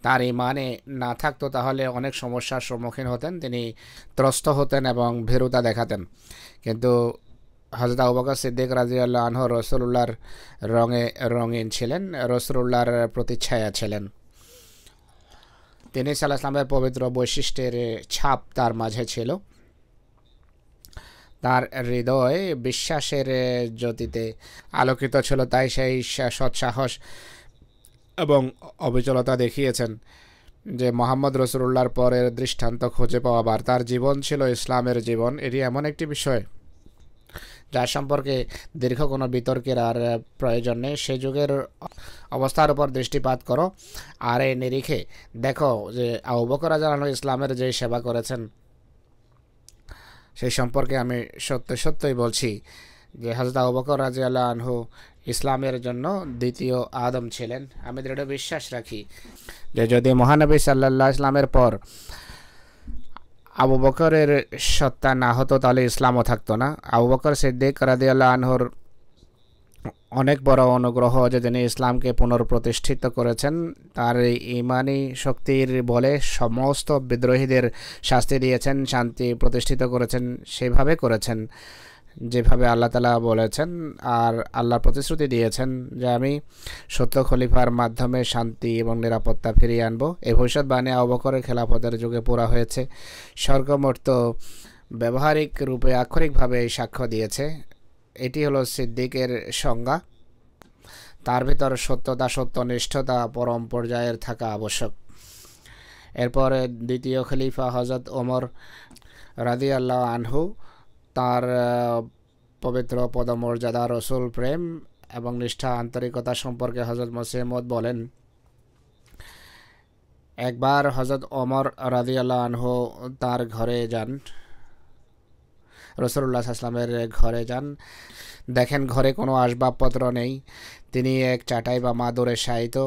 তার ঈমানে না থাকতো, তাহলে অনেক সমস্যার সম্মুখীন হতেন, তিনি ত্রস্ত হতেন এবং ভীরুতা দেখাতেন। কিন্তু হযরত আবু বকর সিদ্দিক রাদিয়াল্লাহু আনহু রাসূলুল্লাহর রঙে রঙিন ছিলেন, রাসূলুল্লাহর প্রতিচ্ছায়া ছিলেন। তিনি সাল্লাল্লাহু আলাইহি ওয়াসাল্লামের পবিত্র বৈশিষ্ট্যের ছাপ তার মাঝে ছিল। তার হৃদয় বিশ্বাসের জ্যোতিতে আলোকিত ছিল, তাই সেই সৎসাহস এবং অবিচলতা দেখিয়েছেন যে মোহাম্মদ রাসূলুল্লাহর পরের দৃষ্টান্ত খুঁজে পাওয়ার। তার জীবন ছিল ইসলামের জীবন। এটি এমন একটি বিষয় যার সম্পর্কে দীর্ঘ কোনো বিতর্কের আর প্রয়োজন নেই। সে যুগের অবস্থার উপর দৃষ্টিপাত করো, আর এই নিরিখে দেখো যে আবু বকর রাদিয়াল্লাহু আনহু ইসলামের যে সেবা করেছেন সেই সম্পর্কে আমি সত্যই বলছি যে হযরত আবু বকর রাদিয়াল্লাহু আনহু ইসলামের জন্য দ্বিতীয় আদম ছিলেন। আমি দৃঢ় বিশ্বাস রাখি যে যদি মহানবী সাল্লাল্লাহু আলাইহি ওয়াসাল্লামের পর আবু বকরের সত্তা না হতো তাহলে ইসলামও থাকতো না। আবু বকর সিদ্দিক রাদিয়াল্লাহু আনহুর অনেক বড় অনুগ্রহ যে তিনি ইসলামকে পুনঃপ্রতিষ্ঠিত করেছেন। তার ঈমানি শক্তির বলে সমস্ত বিদ্রোহীদের শাস্তি দিয়েছেন, শান্তি প্রতিষ্ঠিত করেছেন, সেভাবে করেছেন যেভাবে আল্লাহ তাআলা বলেছেন, আর আল্লাহ প্রতিশ্রুতি দিয়েছেন যে আমি সত্য খলিফার মাধ্যমে শান্তি এবং নিরাপত্তা ফিরিয়ে আনব। এই ভবিষ্যৎবাণী আবু বকরের খেলাফতের যুগে পুরা হয়েছে। স্বর্গমর্ত ব্যবহারিক রূপে আক্ষরিকভাবে সাক্ষ্য দিয়েছে। এটি হলো সিদ্দিকের সংজ্ঞা। তার ভিতর সত্যতা, সত্যনিষ্ঠতা পরম পর্যায়ের থাকা আবশ্যক। এরপরে দ্বিতীয় খলিফা হযরত ওমর রাদিয়াল্লাহু আনহু, তার পবিত্র পদমর্যাদা, রসুল প্রেম এবং নিষ্ঠা, আন্তরিকতা সম্পর্কে হযরত মসিহ মউদ বলেন, একবার হযরত ওমর রাদিয়াল্লাহু আনহু তার ঘরে যান, রাসূলুল্লাহ সাল্লাল্লাহু আলাইহি ওয়াসাল্লামের ঘরে যান, দেখেন ঘরে কোনো আসবাবপত্র নেই, তিনি এক চাটাই বা মাদুরে শায়িত,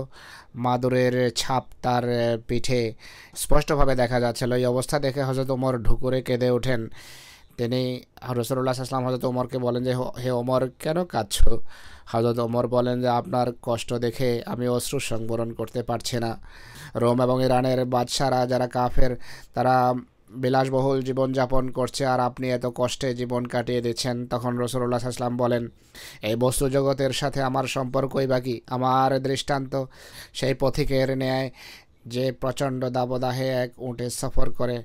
মাদুরের ছাপ তার পিঠে স্পষ্টভাবে দেখা যাচ্ছিল। এই অবস্থা দেখে হযরত ওমর ঢুকুরে কেঁদে ওঠেন। তিনি রাসূলুল্লাহ সাল্লাল্লাহু আলাইহি ওয়াসাল্লাম হযরত ওমরকে বলেন যে হে ওমর, কেন কাঁদছো? হযরত ওমর বলেন যে আপনার কষ্ট দেখে আমি অশ্রু সংবরণ করতে পারছি না। রোম এবং ইরানের বাদশারা যারা কাফের, তারা বিলাসবহুল জীবনযাপন করছে আর আপনি এত কষ্টে জীবন কাটিয়ে দিচ্ছেন। তখন রাসূলুল্লাহ সাল্লাল্লাহু আলাইহি ওয়াসাল্লাম বলেন, এই বস্তু জগতের সাথে আমার সম্পর্কই বাকি। আমার দৃষ্টান্ত সেই পথিকের ন্যায় যে প্রচণ্ড দাবদাহে এক উটে সফর করে।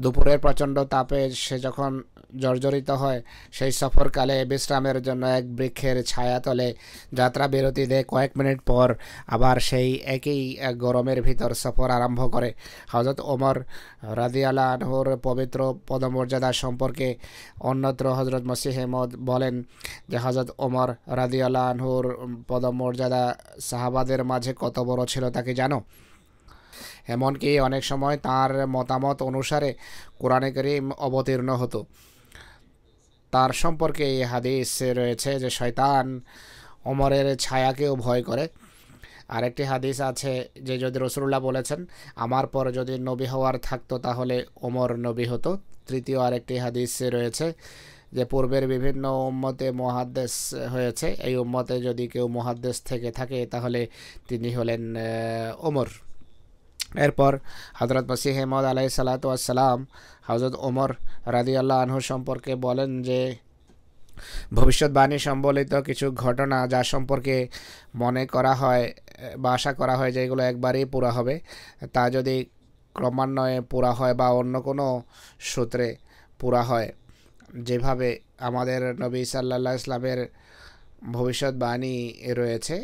দুপুরের প্রচণ্ড তাপে সে যখন জর্জরিত হয়, সেই সফরকালে বিশ্রামের জন্য এক বৃক্ষের ছায়াতলে যাত্রা বিরতি দেয়। কয়েক মিনিট পর আবার সেই একই গরমের ভিতর সফর আরম্ভ করে। হযরত ওমর রাদিয়াল্লাহু আনহুর পবিত্র পদমর্যাদা সম্পর্কে অন্যত্র হযরত মসিহে মউদ বলেন যে হযরত ওমর রাদিয়াল্লাহু আনহুর পদমর্যাদা সাহাবাদের মাঝে কত বড় ছিল তা কি জানো? এমনকি অনেক সময় তার মতামত অনুসারে কোরআনে কারীম অবতীর্ণ হতো। তার সম্পর্কে এই হাদিস রয়েছে যে শয়তান ওমরের ছায়াকেও ভয় করে। আরেকটি হাদিস আছে যে যদি রাসূলুল্লাহ বলেছেন, আমার পর যদি নবী হওয়ার থাকতো তাহলে ওমর নবী হতো। তৃতীয় আরেকটি হাদিস রয়েছে যে পূর্বের বিভিন্ন উম্মতে মুহাদ্দিস হয়েছে, এই উম্মতে যদি কেউ মুহাদ্দিস থেকে থাকে তাহলে তিনি হলেন ওমর। এরপর হযরত মসিহ মউদ আলাইহিস সালাতু ওয়াস সালাম হযরত ওমর রাদিয়াল্লাহু আনহু সম্পর্কে বলেন যে ভবিষ্যৎবাণী সম্বলিত কিছু ঘটনা যা সম্পর্কে মনে করা হয় বা আশা করা হয় যে এগুলো একবারই পুরা হবে, তা যদি ক্রমান্বয়ে পুরা হয় বা অন্য কোনো সূত্রে পুরা হয়, যেভাবে আমাদের নবী সাল্লাল্লাহু আলাইহি ইসলামের ভবিষ্যৎবাণী রয়েছে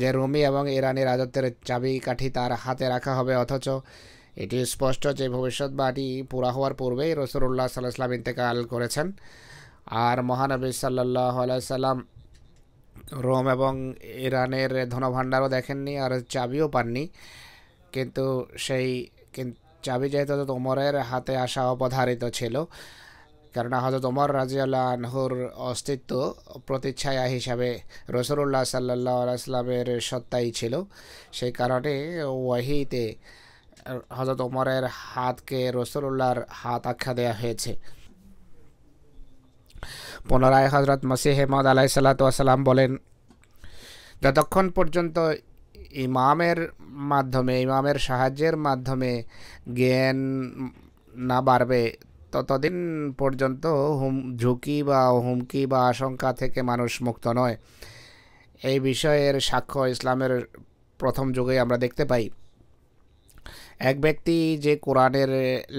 যে রুমি এবং ইরানি রাজত্বের চাবিকাঠি তার হাতে রাখা হবে, অথচ এটি স্পষ্ট যে ভবিষ্যৎবাণী পুরা হওয়ার পূর্বেই রাসূলুল্লাহ সাল্লাল্লাহু আলাইহি ওয়াসাল্লাম ইন্তেকাল করেছেন। আর মহানবী সাল্লাল্লাহু আলাইহি সাল্লাম রোম এবং ইরানের ধনভাণ্ডারও দেখেননি আর চাবিও পাননি, কিন্তু সেই চাবি যেহেতু ওমরের হাতে আসা অবধারিত ছিল, কেননা হযরত ওমর রাদিয়াল্লাহু আনহুর অস্তিত্ব প্রতিচ্ছায়া হিসাবে রাসূলুল্লাহ সাল্লাল্লাহু আলাইহি ওয়াসাল্লামের সত্তাই ছিল। সেই কারণে ওয়াহিতে হযরত ওমরের হাতকে রাসূলুল্লাহর হাত আখ্যা দেওয়া হয়েছে। পুনরায় হযরত মসিহে মউদ আলাইহিস সালাতু ওয়াস সালাম বলেন, যতক্ষণ পর্যন্ত ইমামের সাহায্যের মাধ্যমে জ্ঞান না বাড়বে ততদিন পর্যন্ত ঝুঁকি বা হুমকি বা আশঙ্কা থেকে মানুষ মুক্ত নয়। এই বিষয়ের সাক্ষ্য ইসলামের প্রথম যুগে আমরা দেখতে পাই। এক ব্যক্তি যে কোরআনের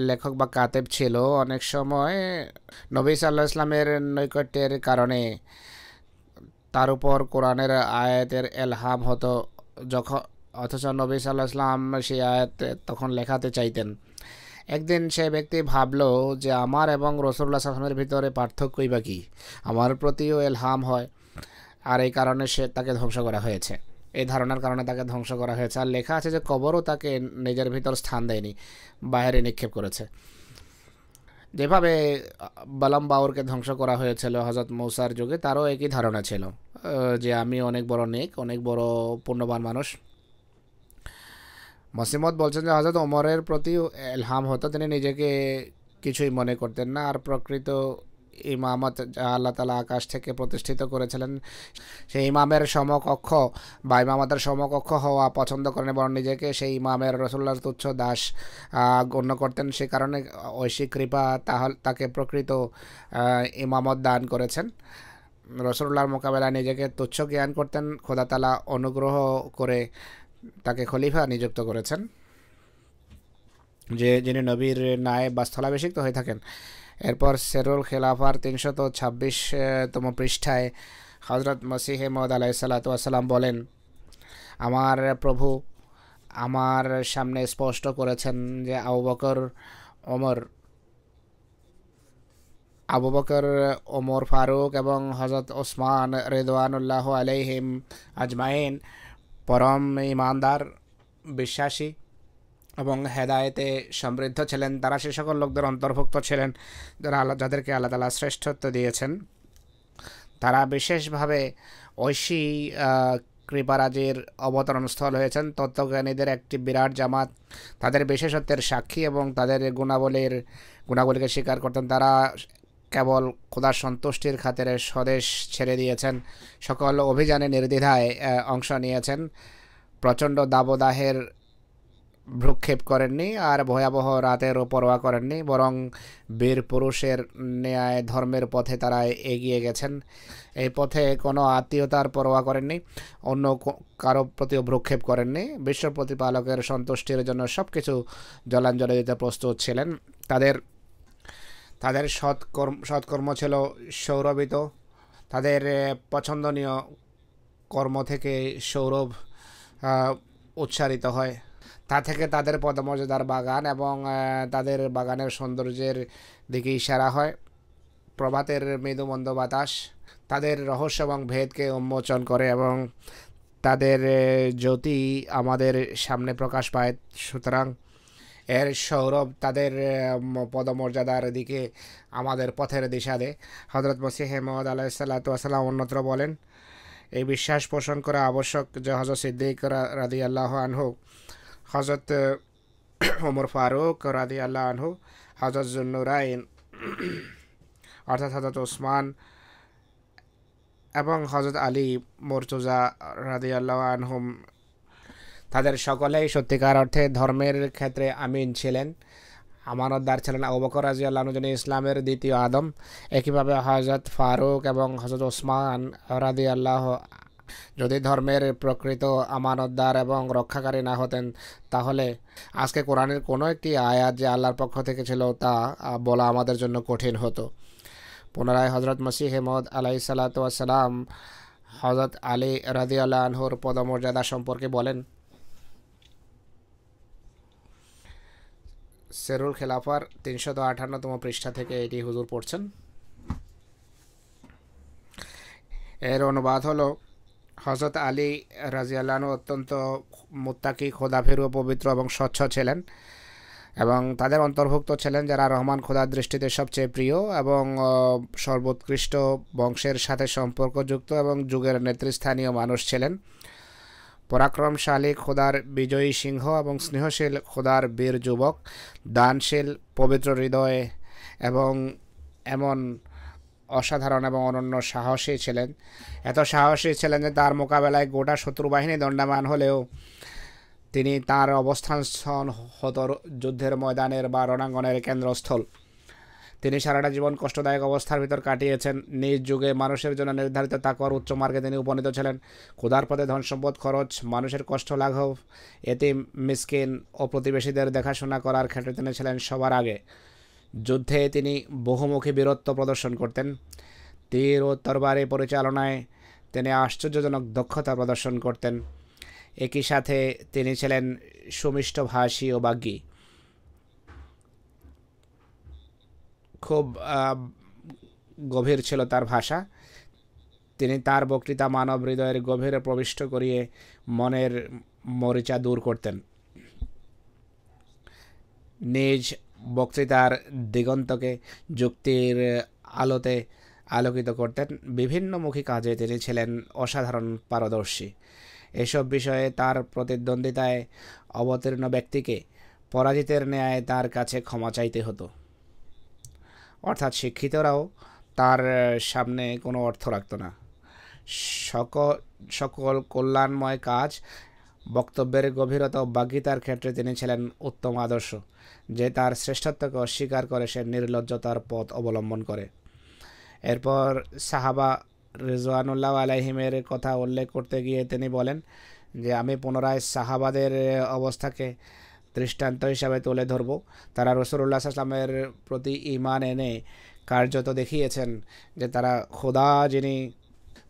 লেখক বা কাতেব ছিল, অনেক সময় নবী সাল্লাল্লাহু আলাইহি ইসলামের নৈকট্যের কারণে তার উপর কোরআনের আয়াতের এলহাম হতো, অথচ নবী সাল্লাল্লাহু আলাইহি ইসলাম সেই আয়াত তখন লেখাতে চাইতেন। একদিন সে ব্যক্তি ভাবল যে আমার এবং রাসূলুল্লাহ সাল্লাল্লাহু আলাইহি ওয়াসাল্লামের ভিতরে পার্থক্যই বা কী, আমার প্রতিও এলহাম হয়, আর এই কারণে তাকে ধ্বংস করা হয়েছে। এই ধারণার কারণে তাকে ধ্বংস করা হয়েছে। আর লেখা আছে যে কবরও তাকে নিজের ভিতর স্থান দেয়নি, বাইরে নিক্ষেপ করেছে। যেভাবে বালাম বাউরকে ধ্বংস করা হয়েছিল হযরত মূসার যুগে, তারও একই ধারণা ছিল যে আমি অনেক বড় নেক, অনেক বড় পুণ্যবান মানুষ। মসিহ মউদ বলছেন যে হযরত ওমরের প্রতি ইলহাম হতো, তিনি নিজেকে কিছুই মনে করতেন না। আর প্রকৃত ইমামত যা আল্লাহ তাআলা আকাশ থেকে প্রতিষ্ঠিত করেছিলেন, সেই ইমামের সমকক্ষ বা ইমামতের সমকক্ষ হওয়া পছন্দ করেন, বরং নিজেকে সেই ইমামের রাসূলুল্লাহর তুচ্ছ দাস গণ্য করতেন। সে কারণে ঐশী কৃপা তাকে প্রকৃত ইমামত দান করেছেন। রাসূলুল্লাহর মোকাবেলায় নিজেকে তুচ্ছ জ্ঞান করতেন। খোদা তাআলা অনুগ্রহ করে তাকে খলিফা নিযুক্ত করেছেন, যিনি নবীর ন্যায় বা স্থলাভিষিক্ত হয়ে থাকেন। এরপর সেরুল খেলাফার 326তম পৃষ্ঠায় হযরত মসিহে মউদ আলাইহিস সালাতু ওয়াস সালাম বলেন, আমার প্রভু আমার সামনে স্পষ্ট করেছেন যে আবু বকর, ওমর ফারুক এবং হযরত ওসমান রিদওয়ানুল্লাহ আলাইহিম আজমাইন পরম ঈমানদার, বিশ্বাসী এবং হেদায়েতে সমৃদ্ধ ছিলেন। তারা সে সকল লোকদের অন্তর্ভুক্ত ছিলেন যাদেরকে আল্লাহ তাআলা শ্রেষ্ঠত্ব দিয়েছেন। তারা বিশেষভাবে ঐশী কৃপারাজির অবতরণস্থল হয়েছেন। তত্ত্বজ্ঞানীদের একটি বিরাট জামাত তাদের বিশেষত্বের সাক্ষী এবং তাদের গুণাবলীকে স্বীকার করতেন। তারা কেবল খোদার সন্তুষ্টির খাতিরে স্বদেশ ছেড়ে দিয়েছেন, সকল অভিযানে নির্দ্বিধায় অংশ নিয়েছেন। প্রচণ্ড দাবদাহের ভ্রুক্ষেপ করেননি আর ভয়াবহ রাতেরও পরোয়া করেননি, বরং বীর পুরুষের ন্যায় ধর্মের পথে তারা এগিয়ে গেছেন। এই পথে কোনো আত্মীয়তার পরোয়া করেননি, অন্য কারো প্রতিও ভ্রুক্ষেপ করেননি। বিশ্ব প্রতিপালকের সন্তুষ্টির জন্য সব কিছু জলাঞ্জলি দিতে প্রস্তুত ছিলেন। তাদের সৎকর্ম ছিল সৌরভিত। তাদের পছন্দনীয় কর্ম থেকে সৌরভ উচ্চারিত হয়। তা থেকে তাদের পদমর্যাদার বাগান এবং তাদের বাগানের সৌন্দর্যের দিকে ইশারা হয়। প্রভাতের মৃদুমন্দ বাতাস তাদের রহস্য এবং ভেদকে উন্মোচন করে এবং তাদের জ্যোতি আমাদের সামনে প্রকাশ পায়। সুতরাং এর সৌরভ তাদের পদমর্যাদার দিকে আমাদের পথের দিশা দেয়। হযরত মসিহ মাউঊদ আলাইহিসসালাতু ওয়াসসালাম অন্যত্র বলেন, এই বিশ্বাস পোষণ করা আবশ্যক যে হযরত সিদ্দিক রাদিয়াল্লাহু আনহু, হযরত ওমর ফারুক রাদিয়াল্লাহু আনহু, হযরত যুন্নুরাইন অর্থাৎ হযরত ওসমান এবং হযরত আলী মুর্তজা রাদিয়াল্লাহু আনহুম, তাদের সকলেই সত্যিকার অর্থে ধর্মের ক্ষেত্রে আমিন ছিলেন, আমানতদার ছিলেন। আবু বকর রাদিয়াল্লাহু আনহু যিনি ইসলামের দ্বিতীয় আদম, একইভাবে হযরত ফারুক এবং হযরত ওসমান রাদিয়াল্লাহু যদি ধর্মের প্রকৃত আমানতদার এবং রক্ষাকারী না হতেন, তাহলে আজকে কোরআনের কোনো একটি আয়াত যে আল্লাহর পক্ষ থেকে ছিল তা বলা আমাদের জন্য কঠিন হতো। পুনরায় হযরত মসিহ মাউঊদ আলাইহিসসালাতু ওয়াসসালাম হযরত আলী রাদিয়াল্লাহু আনহুর পদমর্যাদা সম্পর্কে বলেন, সেরুল খেলাফার 358তম পৃষ্ঠা থেকে এটি হুজুর পড়ছেন। এর অনুবাদ হলো, হযরত আলী রাদিয়াল্লাহু আনহু অত্যন্ত মুত্তাকি, খোদাভীরু, পবিত্র এবং স্বচ্ছ ছিলেন এবং তাদের অন্তর্ভুক্ত ছিলেন যারা রহমান খোদার দৃষ্টিতে সবচেয়ে প্রিয় এবং সর্বোৎকৃষ্ট বংশের সাথে সম্পর্কযুক্ত এবং যুগের নেতৃস্থানীয় মানুষ ছিলেন। পরাক্রমশালী খোদার বিজয়ী সিংহ এবং স্নেহশীল খোদার বীর যুবক, দানশীল, পবিত্র হৃদয়ে এবং এমন অসাধারণ এবং অনন্য সাহসী ছিলেন। এত সাহসী ছিলেন যে তার মোকাবেলায় গোটা শত্রুবাহিনী দণ্ডায়মান হলেও তিনি তার অবস্থান হতো যুদ্ধের ময়দানের বা রণাঙ্গনের কেন্দ্রস্থল। তিনি সারাটা জীবন কষ্টদায়ক অবস্থার ভিতর কাটিয়েছেন। নিজ যুগে মানুষের জন্য নির্ধারিত তাকওয়ার উচ্চ মার্গে তিনি উপনীত ছিলেন। ক্ষুধার পথে ধন সম্পদ খরচ, মানুষের কষ্ট লাঘব, এতিম, মিসকিন ও প্রতিবেশীদের দেখাশোনা করার ক্ষেত্রে তিনি ছিলেন সবার আগে। যুদ্ধে তিনি বহুমুখী বীরত্ব প্রদর্শন করতেন। তীর ও তরবারি পরিচালনায় তিনি আশ্চর্যজনক দক্ষতা প্রদর্শন করতেন। একই সাথে তিনি ছিলেন সুমিষ্টভাষী ও বাগ্মী। খুব গভীর ছিল তার ভাষা। তিনি তার বক্তৃতা মানব হৃদয়ের গভীরে প্রবিষ্ট করিয়ে মনের মরিচা দূর করতেন। নিজ বক্তৃতার দিগন্তকে যুক্তির আলোতে আলোকিত করতেন। বিভিন্নমুখী কাজে তিনি ছিলেন অসাধারণ পারদর্শী। এসব বিষয়ে তার প্রতিদ্বন্দ্বিতায় অবতীর্ণ ব্যক্তিকে পরাজিতের ন্যায় তার কাছে ক্ষমা চাইতে হতো। অর্থাৎ শিক্ষিতরাও তার সামনে কোনো অর্থ রাখত না। সকল কল্যাণময় কাজ, বক্তব্যের গভীরতা ও বাগ্মিতার ক্ষেত্রে তিনি ছিলেন উত্তম আদর্শ। যে তার শ্রেষ্ঠত্বকে অস্বীকার করে সে নির্লজ্জতার পথ অবলম্বন করে। এরপর সাহাবা রিজওয়ানুল্লাহ আলাইহিমের কথা উল্লেখ করতে গিয়ে তিনি বলেন যে আমি পুনরায় সাহাবাদের অবস্থাকে দৃষ্টান্ত হিসাবে তুলে ধরব। তারা রাসূলুল্লাহ সাল্লাল্লাহু আলাইহি ওয়াসাল্লামের প্রতি ঈমান এনে কার্যত দেখিয়েছেন যে তারা খোদা যিনি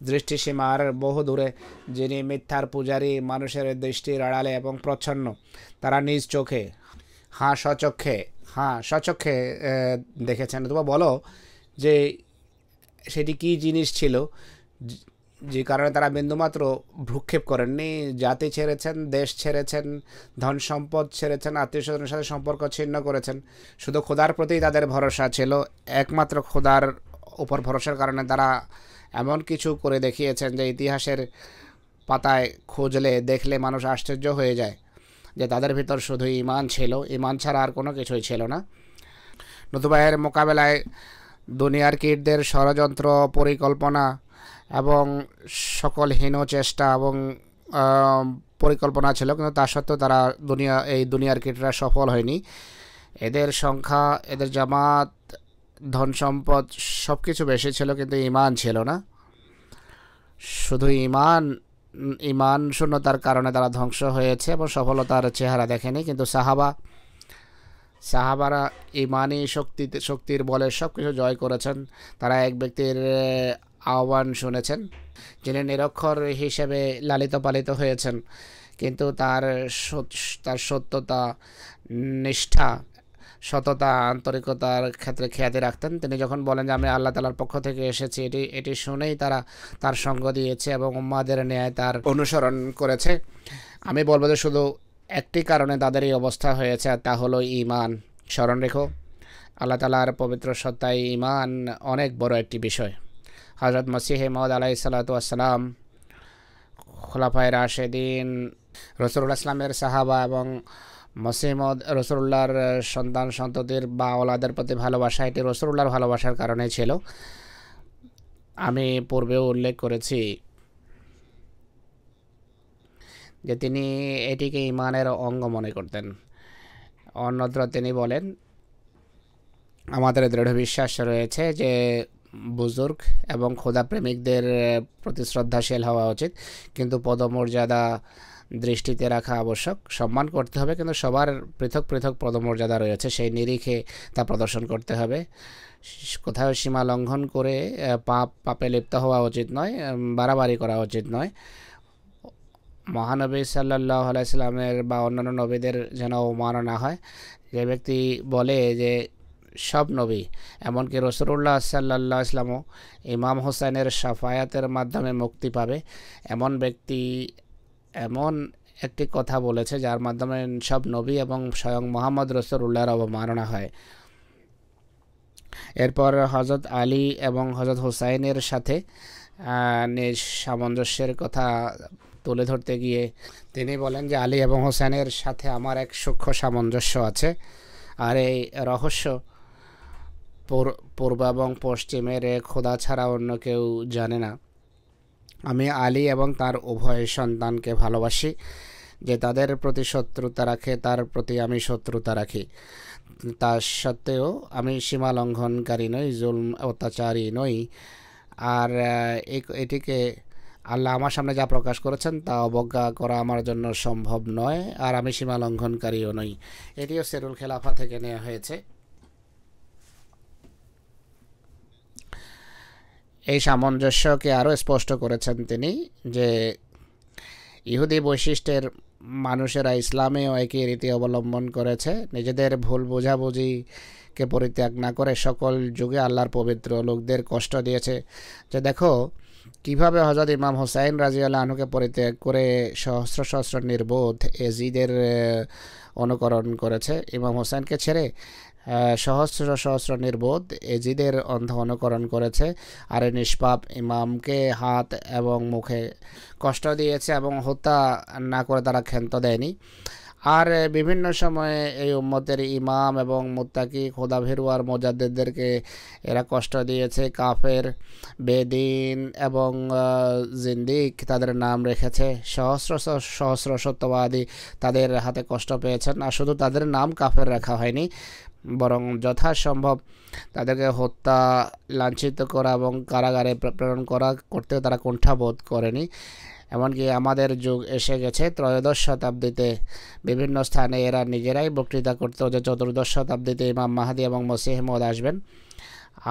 দৃষ্টিসীমার বহু দূরে, যিনি মিথ্যার পূজারী, মানুষের দৃষ্টির আড়ালে এবং প্রচ্ছন্ন, তারা নিজ চোখে সচক্ষে দেখেছেন। তোমরা বলো যে সেটি কী জিনিস ছিল যে কারণে তারা বিন্দুমাত্র ভ্রুক্ষেপ করেননি। জাতি ছেড়েছেন, দেশ ছেড়েছেন, ধন সম্পদ ছেড়েছেন, আত্মীয় স্বজনের সাথে সম্পর্ক ছিন্ন করেছেন। শুধু খোদার প্রতিই তাদের ভরসা ছিল। একমাত্র খোদার উপর ভরসার কারণে তারা এমন কিছু করে দেখিয়েছেন যে ইতিহাসের পাতায় খুঁজলে দেখলে মানুষ আশ্চর্য হয়ে যায় যে তাদের ভিতর শুধু ঈমান ছিল, ঈমান ছাড়া আর কোনো কিছুই ছিল না। নতুবা এর মোকাবেলায় দুনিয়ার কীটদের ষড়যন্ত্র, পরিকল্পনা এবং সকল হীন চেষ্টা এবং পরিকল্পনা ছিল, কিন্তু তা সত্ত্বেও তারা এই দুনিয়ার কীটরা সফল হয়নি। এদের সংখ্যা, এদের জামাত, ধন সম্পদ সব কিছু বেশি ছিল, কিন্তু ঈমান ছিল না। শুধু ঈমান শূন্যতার কারণে তারা ধ্বংস হয়েছে এবং সফলতার চেহারা দেখেনি। কিন্তু সাহাবারা ঈমানি শক্তির বলে সব কিছু জয় করেছেন। তারা এক ব্যক্তির আহ্বান শুনেছেন যিনি নিরক্ষর হিসেবে লালিত পালিত হয়েছেন, কিন্তু তার সত্যতা, নিষ্ঠা, সততা, আন্তরিকতার ক্ষেত্রে খ্যাতি রাখতেন। তিনি যখন বলেন যে আমি আল্লাহ তাআলার পক্ষ থেকে এসেছি, এটি শুনেই তারা তার সঙ্গ দিয়েছে এবং উম্মাদের ন্যায় তার অনুসরণ করেছে। আমি বলবো যে শুধু একটি কারণে তাদের এই অবস্থা হয়েছে, আর তা হলো ঈমান। স্মরণ রেখো, আল্লাহ তাআলার পবিত্র সত্তায় ঈমান অনেক বড় একটি বিষয়। হযরত মসিহে মাউদ আলাইহিস সালাতু ওয়াস সালাম, খোলাফায়ে রাশেদিন, রাসূলুল্লাহ ইসলামের সাহাবা এবং মসিহ মাউদ রাসূলুল্লাহর সন্ততির বা ওলাদের প্রতি ভালোবাসা, এটি রাসূলুল্লাহর ভালোবাসার কারণে ছিল। আমি পূর্বেও উল্লেখ করেছি যে তিনি এটিকে ঈমানের অঙ্গ মনে করতেন। অন্যত্র তিনি বলেন, আমাদের দৃঢ় বিশ্বাস রয়েছে যে বুজুর্গ এবং খোদা প্রেমিকদের প্রতি শ্রদ্ধাশীল হওয়া উচিত, কিন্তু পদমর্যাদা দৃষ্টিতে রাখা আবশ্যক। সম্মান করতে হবে, কিন্তু সবার পৃথক পৃথক পদমর্যাদা রয়েছে, সেই নিরিখে তা প্রদর্শন করতে হবে। কোথাও সীমা লঙ্ঘন করে পাপে লিপ্ত হওয়া উচিত নয়, বাড়াবাড়ি করা উচিত নয়। মহানবী সাল্লাল্লাহু আলাইহি সাল্লামের বা অন্যান্য নবীদের যেন অবমাননা হয়। যে ব্যক্তি বলে যে সব নবী, এমনকি রাসূলুল্লাহ সাল্লাল্লাহু আলাইহি ওয়াসাল্লামও ইমাম হোসেনের শাফায়াতের মাধ্যমে মুক্তি পাবে, এমন ব্যক্তি এমন একটি কথা বলেছে যার মাধ্যমে সব নবী এবং স্বয়ং মুহাম্মদ রাসূলুল্লাহর অবমাননা হয়। এরপর হযরত আলী এবং হযরত হুসাইনের সাথে নিজ সামঞ্জস্যের কথা তুলে ধরতে গিয়ে তিনি বলেন যে আলী এবং হোসেনের সাথে আমার এক সূক্ষ্ম সামঞ্জস্য আছে, আর এই রহস্য পূর্ব এবং পশ্চিমের খোদা ছাড়া অন্য কেউ জানে না। আমি আলী এবং তার উভয় সন্তানকে ভালোবাসি। যে তাদের প্রতি শত্রুতা রাখে তার প্রতি আমি শত্রুতা রাখি। তা সত্ত্বেও আমি সীমা লঙ্ঘনকারী নই, জুলম অত্যাচারী নই। আর এটিকে আল্লাহ আমার সামনে যা প্রকাশ করেছেন তা অবজ্ঞা করা আমার জন্য সম্ভব নয়, আর আমি সীমা লঙ্ঘনকারীও নই। এটিও সিরুল খেলাফা থেকে নেওয়া হয়েছে। এই সামঞ্জস্যকে আরও স্পষ্ট করেছেন তিনি যে ইহুদি বৈশিষ্ট্যের মানুষেরা ইসলামেও একই রীতি অবলম্বন করেছে। নিজেদের ভুল বোঝাবুঝিকে পরিত্যাগ না করে সকল যুগে আল্লাহর পবিত্র লোকদের কষ্ট দিয়েছে। যে দেখো কিভাবে হযরত ইমাম হুসাইন রাদিয়াল্লাহু আনহুকে পরিত্যাগ করে সহস্র সহস্র নির্বোধ এজিদের অনুকরণ করেছে। ইমাম হুসাইনকে ছেড়ে সহস্র সহস্র নির্বোধ এজিদের অন্ধ অনুকরণ করেছে, আর এই নিষ্পাপ ইমামকে হাত এবং মুখে কষ্ট দিয়েছে এবং হত্যা না করে তারা ক্ষান্ত দেয়নি। আর বিভিন্ন সময়ে এই উম্মতের ইমাম এবং মুত্তাকি খোদাভীরু আর মুজাদ্দিদদেরকে এরা কষ্ট দিয়েছে। কাফের, বেদিন এবং জিন্দিক তাদের নাম রেখেছে। সহস্র সহস্র সত্যবাদী তাদের হাতে কষ্ট পেয়েছেন। আর শুধু তাদের নাম কাফের রাখা হয়নি, বরং যথাসম্ভব তাদেরকে হত্যা, লাঞ্ছিত করা এবং কারাগারে প্রেরণ করতেও তারা কুণ্ঠাবোধ করেনি। এমনকি আমাদের যুগ এসে গেছে ত্রয়োদশ শতাব্দীতে বিভিন্ন স্থানে এরা নিজেরাই বক্তৃতা করতো যে চতুর্দশ শতাব্দীতে ইমাম মাহদী এবং মসিহ মওউদ আসবেন।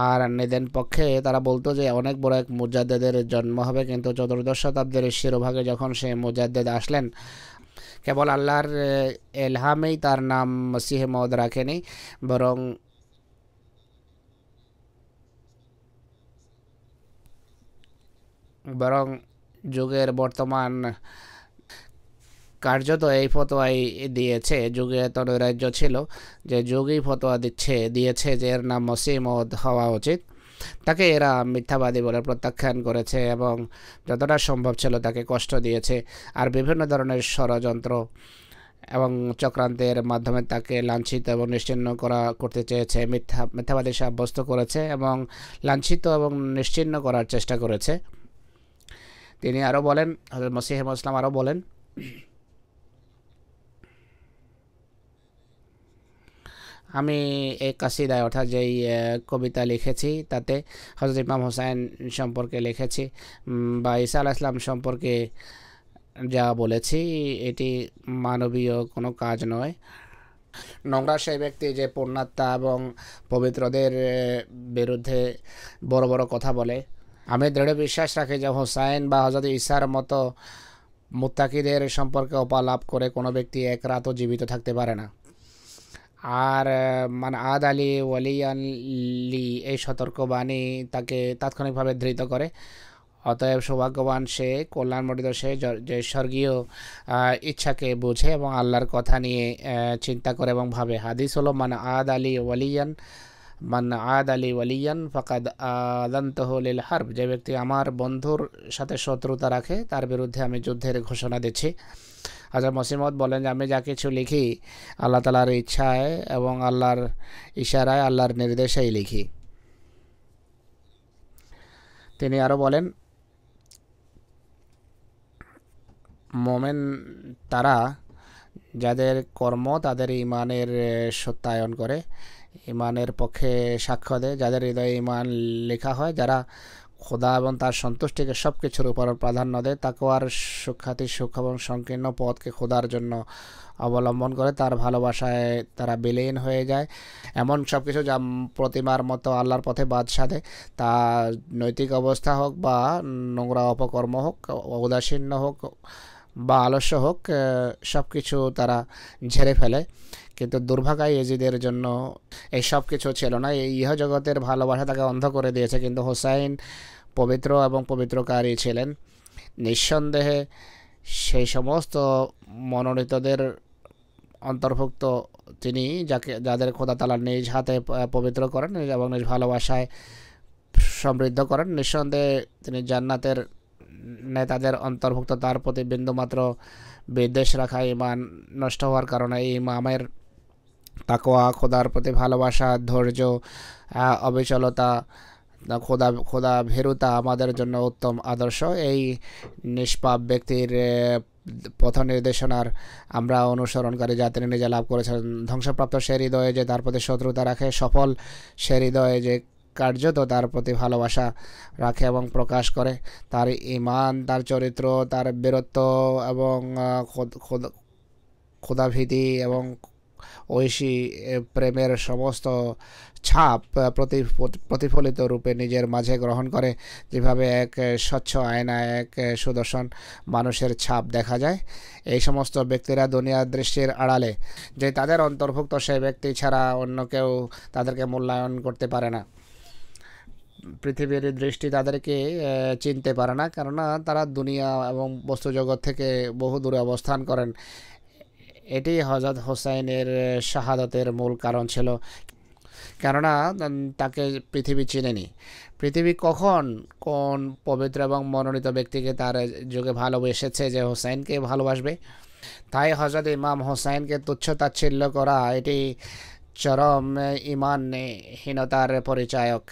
আর নিদেন পক্ষে তারা বলতো যে অনেক বড় এক মুজাদ্দিদের জন্ম হবে, কিন্তু চতুর্দশ শতাব্দীর শিরোভাগে যখন সেই মুজাদ্দিদ আসলেন, কেবল আল্লাহর এলহামেই তার নাম মসিহ মওউদ রাখেনি, বরং যুগের বর্তমান কার্যত এই ফতোয়াই দিয়েছে। যুগে এত নৈরাজ্য ছিল যে যুগই ফতোয়া দিয়েছে যে এর নাম মসিহ মওউদ হওয়া উচিত। তাকে এরা মিথ্যাবাদী বলে প্রত্যাখ্যান করেছে এবং যতটা সম্ভব ছিল তাকে কষ্ট দিয়েছে। আর বিভিন্ন ধরনের ষড়যন্ত্র এবং চক্রান্তের মাধ্যমে তাকে লাঞ্ছিত এবং নিশ্চিহ্ন করতে চেয়েছে, মিথ্যাবাদী সাব্যস্ত করেছে এবং লাঞ্ছিত এবং নিশ্চিহ্ন করার চেষ্টা করেছে। তিনি আরও বলেন, হযরত মসিহ ইসলাম আরও বলেন আমি এই কাসিদায় অর্থাৎ যেই কবিতা লিখেছি তাতে হযরত ইমাম হোসেন সম্পর্কে লিখেছি বা ঈসা আলাইহিস সালাম সম্পর্কে যা বলেছি এটি মানবীয় কোনো কাজ নয়। নোংরা সেই ব্যক্তি যে পুণ্যাত্মা এবং পবিত্রদের বিরুদ্ধে বড় বড় কথা বলে। আমি দৃঢ় বিশ্বাস রাখি যে হোসাইন বা হযরত ঈসার মতো মুত্তাকিদের সম্পর্কে অপালাপ করে কোনো ব্যক্তি এক রাতও জীবিত থাকতে পারে না। আর মান আদ আলী ওয়ালিয়ান লি এই সতর্কবাণী তাকে তাৎক্ষণিকভাবে ধৃত করে। অতএব সৌভাগ্যবান সে, কল্যাণমণ্ডিত সে যে স্বর্গীয় ইচ্ছাকে বুঝে এবং আল্লাহর কথা নিয়ে চিন্তা করে এবং ভাবে। হাদিস হলো মান আদ আলী ওয়ালিয়ান ফাকাদ আযানতুহু লিল হারব, যে ব্যক্তি আমার বন্ধুর সাথে শত্রুতা রাখে তার বিরুদ্ধে আমি যুদ্ধের ঘোষণা দিচ্ছি। হযরত মসিহ মাউদ বলেন যে আমি যা কিছু লিখি আল্লাহ তাআলার ইচ্ছায় এবং আল্লাহর ইশারায়, আল্লাহর নির্দেশেই লিখি। তিনি আরও বলেন, মোমেন তারা যাদের কর্ম তাদের ইমানের সত্যায়ন করে, ইমানের পক্ষে সাক্ষ্য দেয়, যাদের হৃদয়ে ইমান লেখা হয়, যারা খোদা এবং তার সন্তুষ্টিকে সব কিছুর উপর প্রাধান্য দেয়, তাকওয়ার সুখ্যাতি সুখ এবং সংকীর্ণ পথকে খোদার জন্য অবলম্বন করে, তার ভালোবাসায় তারা বিলীন হয়ে যায়। এমন সব কিছু যা প্রতিমার মতো আল্লাহর পথে বাদ সাধে, তা নৈতিক অবস্থা হোক বা নোংরা অপকর্ম হোক, উদাসীন্য হোক বা আলস্য হোক, সব কিছু তারা ঝেড়ে ফেলে। কিন্তু দুর্ভাগ্য ইয়েজিদের জন্য এই সব কিছু ছিল না। এই ইহজগতের ভালোবাসা তাকে অন্ধ করে দিয়েছে। কিন্তু হোসাইন পবিত্র এবং পবিত্রকারী ছিলেন। নিঃসন্দেহে সেই সমস্ত মনোনীতদের অন্তর্ভুক্ত তিনি, যাদের খোদা তাআলা নিজ হাতে পবিত্র করেন এবং নিজ ভালোবাসায় সমৃদ্ধ করেন। নিঃসন্দেহে তিনি জান্নাতের নেতাদের অন্তর্ভুক্ত। তার প্রতি বিন্দুমাত্র বিদ্বেষ রাখা, ইমান নষ্ট হওয়ার কারণে এই ইমামের তাকওয়া, খোদার প্রতি ভালোবাসা, ধৈর্য, অবিচলতা, খোদা ভীরুতা আমাদের জন্য উত্তম আদর্শ। এই নিষ্পাপ ব্যক্তির পথ নির্দেশনার আমরা অনুসরণকারী, যা তিনি নিজে লাভ করেছেন। ধ্বংসপ্রাপ্ত সে হৃদয়ে যে তার প্রতি শত্রুতা রাখে, সফল সে হৃদয়ে যে কার্যত তার প্রতি ভালোবাসা রাখে এবং প্রকাশ করে। তার ঈমান, তার চরিত্র, তার বীরত্ব এবং খোদাভীতি এবং ঐশী প্রেমের সমস্ত ছাপ প্রতিফলিত রূপে নিজের মাঝে গ্রহণ করে। যেভাবে এক স্বচ্ছ আয়নায় এক সুদর্শন মানুষের ছাপ দেখা যায়, এই সমস্ত ব্যক্তিরা দুনিয়ার দৃষ্টির আড়ালে, যে তাদের অন্তর্ভুক্ত সেই ব্যক্তি ছাড়া অন্য কেউ তাদেরকে মূল্যায়ন করতে পারে না। পৃথিবীর দৃষ্টি তাদেরকে চিনতে পারে না, কেননা তারা দুনিয়া এবং বস্তুজগৎ থেকে বহু দূরে অবস্থান করেন। এটি হযরত হোসাইনের শাহাদাতের মূল কারণ ছিল, কেননা তাকে পৃথিবী চিনেনি। পৃথিবী কখন কোন পবিত্র এবং মনোনীত ব্যক্তিকে তার যুগে ভালোবেসেছে যে হোসাইনকে ভালোবাসবে? তাই হযরত ইমাম হোসাইনকে তুচ্ছ তাচ্ছিল্য করা এটি চরম ঈমানহীনতার পরিচায়ক।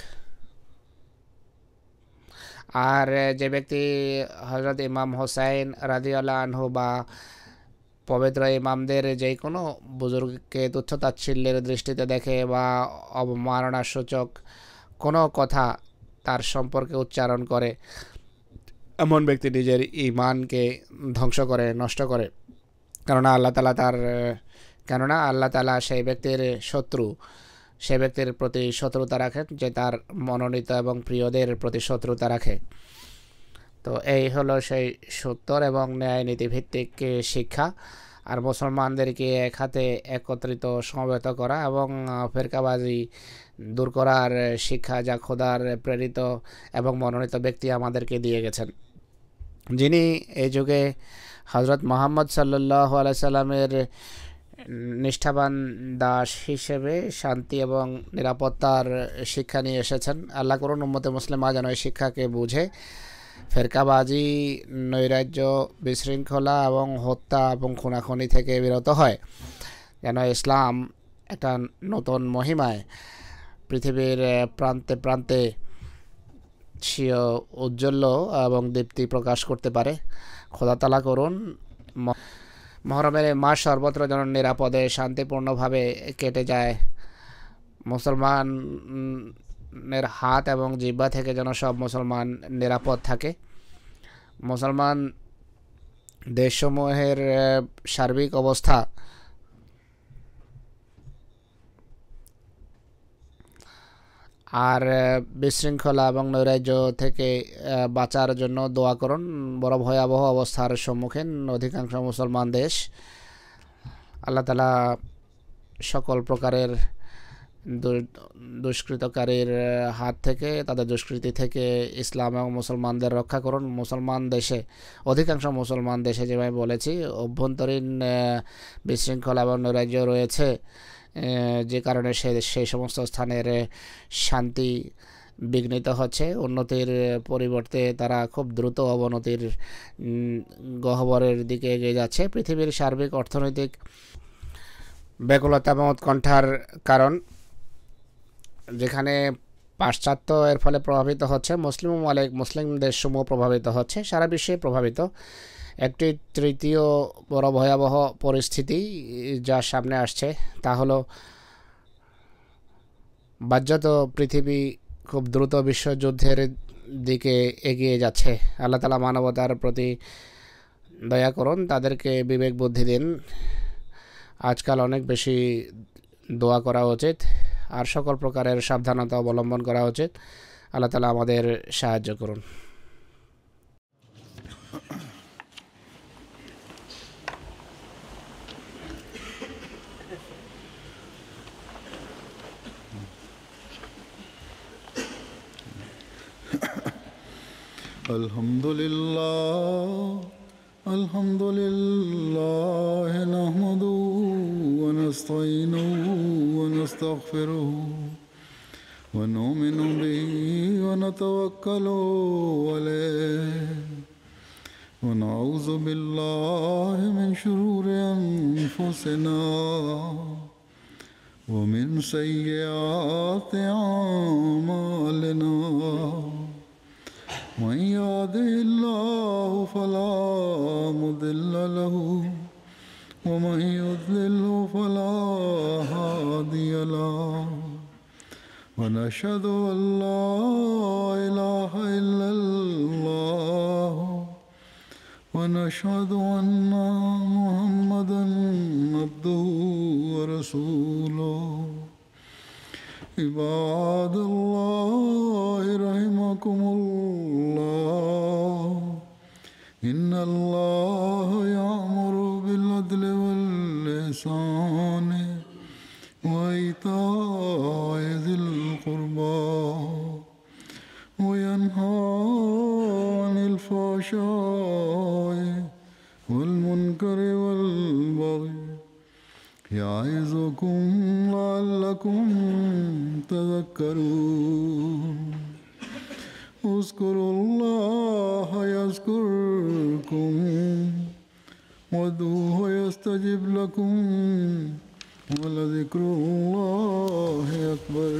আর যে ব্যক্তি হযরত ইমাম হোসাইন রাদিয়াল্লাহু আনহু বা পবিত্র ইমামদের যে কোনো বুজুর্গকে তুচ্ছ তাচ্ছিল্যের দৃষ্টিতে দেখে বা অবমাননাসূচক কোনো কথা তার সম্পর্কে উচ্চারণ করে, এমন ব্যক্তি নিজের ঈমানকে ধ্বংস করে, নষ্ট করে। কেননা আল্লাহ তাআলা সেই ব্যক্তির শত্রু, সে ব্যক্তির প্রতি শত্রুতা রাখেন যে তার মনোনীত এবং প্রিয়দের প্রতি শত্রুতা রাখে। তো এই হলো সেই সত্তর এবং ন্যায় নীতিভিত্তিক শিক্ষা। আর মুসলমানদেরকে এক হাতে একত্রিত সমবেত করা এবং ফেরকাবাজি দূর করার শিক্ষা, যা খোদার প্রেরিত এবং মনোনীত ব্যক্তি আমাদেরকে দিয়ে গেছেন, যিনি এই যুগে হযরত মুহাম্মদ সাল্লাল্লাহু আলাইহি সাল্লামের নিষ্ঠাবান দাস হিসেবে শান্তি এবং নিরাপত্তার শিক্ষা নিয়ে এসেছেন। আল্লাহ করুন উম্মতে মুসলিমা যেন এই শিক্ষাকে বুঝে ফেরকাবাজি, নৈরাজ্য, বিশৃঙ্খলা এবং হত্যা এবং খুনাখুনি থেকে বিরত হয়, যেন ইসলাম একটা নতুন মহিমায় পৃথিবীর প্রান্তে প্রান্তে স্বীয় উজ্জ্বল্য এবং দীপ্তি প্রকাশ করতে পারে। খোদা তাআলা করুন মহরমের মাস সর্বত্র যেন নিরাপদে শান্তিপূর্ণভাবে কেটে যায়। মুসলমানের হাত এবং জিহ্বা থেকে যেন সব মুসলমান নিরাপদ থাকে। মুসলমান দেশসমূহের সার্বিক অবস্থা আর বিশৃঙ্খলা এবং নৈরাজ্য থেকে বাঁচার জন্য দোয়া করুন। বড় ভয়াবহ অবস্থার সম্মুখীন অধিকাংশ মুসলমান দেশ। আল্লাহ তাআলা সকল প্রকারের দুষ্কৃতকারীর হাত থেকে, তাদের দুষ্কৃতি থেকে ইসলাম এবং মুসলমানদের রক্ষা করুন। মুসলমান দেশে, অধিকাংশ মুসলমান দেশে যেভাবে বলেছি, অভ্যন্তরীণ বিশৃঙ্খলা এবং নৈরাজ্য রয়েছে, যে কারণে সেই সমস্ত স্থানের শান্তি বিঘ্নিত হচ্ছে। উন্নতির পরিবর্তে তারা খুব দ্রুত অবনতির গহ্বরের দিকে এগিয়ে যাচ্ছে। পৃথিবীর সার্বিক অর্থনৈতিক ব্যাকুলতা এবং উৎকণ্ঠার কারণ, যেখানে পাশ্চাত্য এর ফলে প্রভাবিত হচ্ছে, মুসলিম দেশসমূহ প্রভাবিত হচ্ছে, সারা বিশ্বে প্রভাবিত। একটি তৃতীয় বড় ভয়াবহ পরিস্থিতি যা সামনে আসছে তা হলো বাহ্যত পৃথিবী খুব দ্রুত বিশ্বযুদ্ধের দিকে এগিয়ে যাচ্ছে। আল্লাহ তাআলা মানবতার প্রতি দয়া করুন, তাদেরকে বিবেক বুদ্ধি দিন। আজকাল অনেক বেশি দোয়া করা উচিত আর সকল প্রকারের সাবধানতা অবলম্বন করা উচিত। আল্লাহ তাআলা আমাদের সাহায্য করুন। আলহামদুলিল্লাহ নাহমাদুহু ওয়া নাস্তাঈনুহু ওয়া নাস্তাগফিরুহু ওয়া নু'মিনু বিহি ওয়া নাতাওয়াক্কালু আলাইহি ওয়া নাউযু বিল্লাহি মিন শুরুরি আনফুসিনা ওয়া মিন সাইয়্যাতি আ'মালিনা। من يهده الله فلا مضل له ومن يضلل فلا هادي له ونشهد أن لا إله إلا الله ونشهد أن محمدا عبده ورسوله. عباد الله رحمكم الله إن الله يأمر بالعدل والإحسان وإيتاء ذي القربى وينهى عن الفحشاء والمنكر والبغي يعظكم لعلكم تذكرون. اذكروا الله يذكركم وادعوه يستجب لكم ولذكر الله أكبر.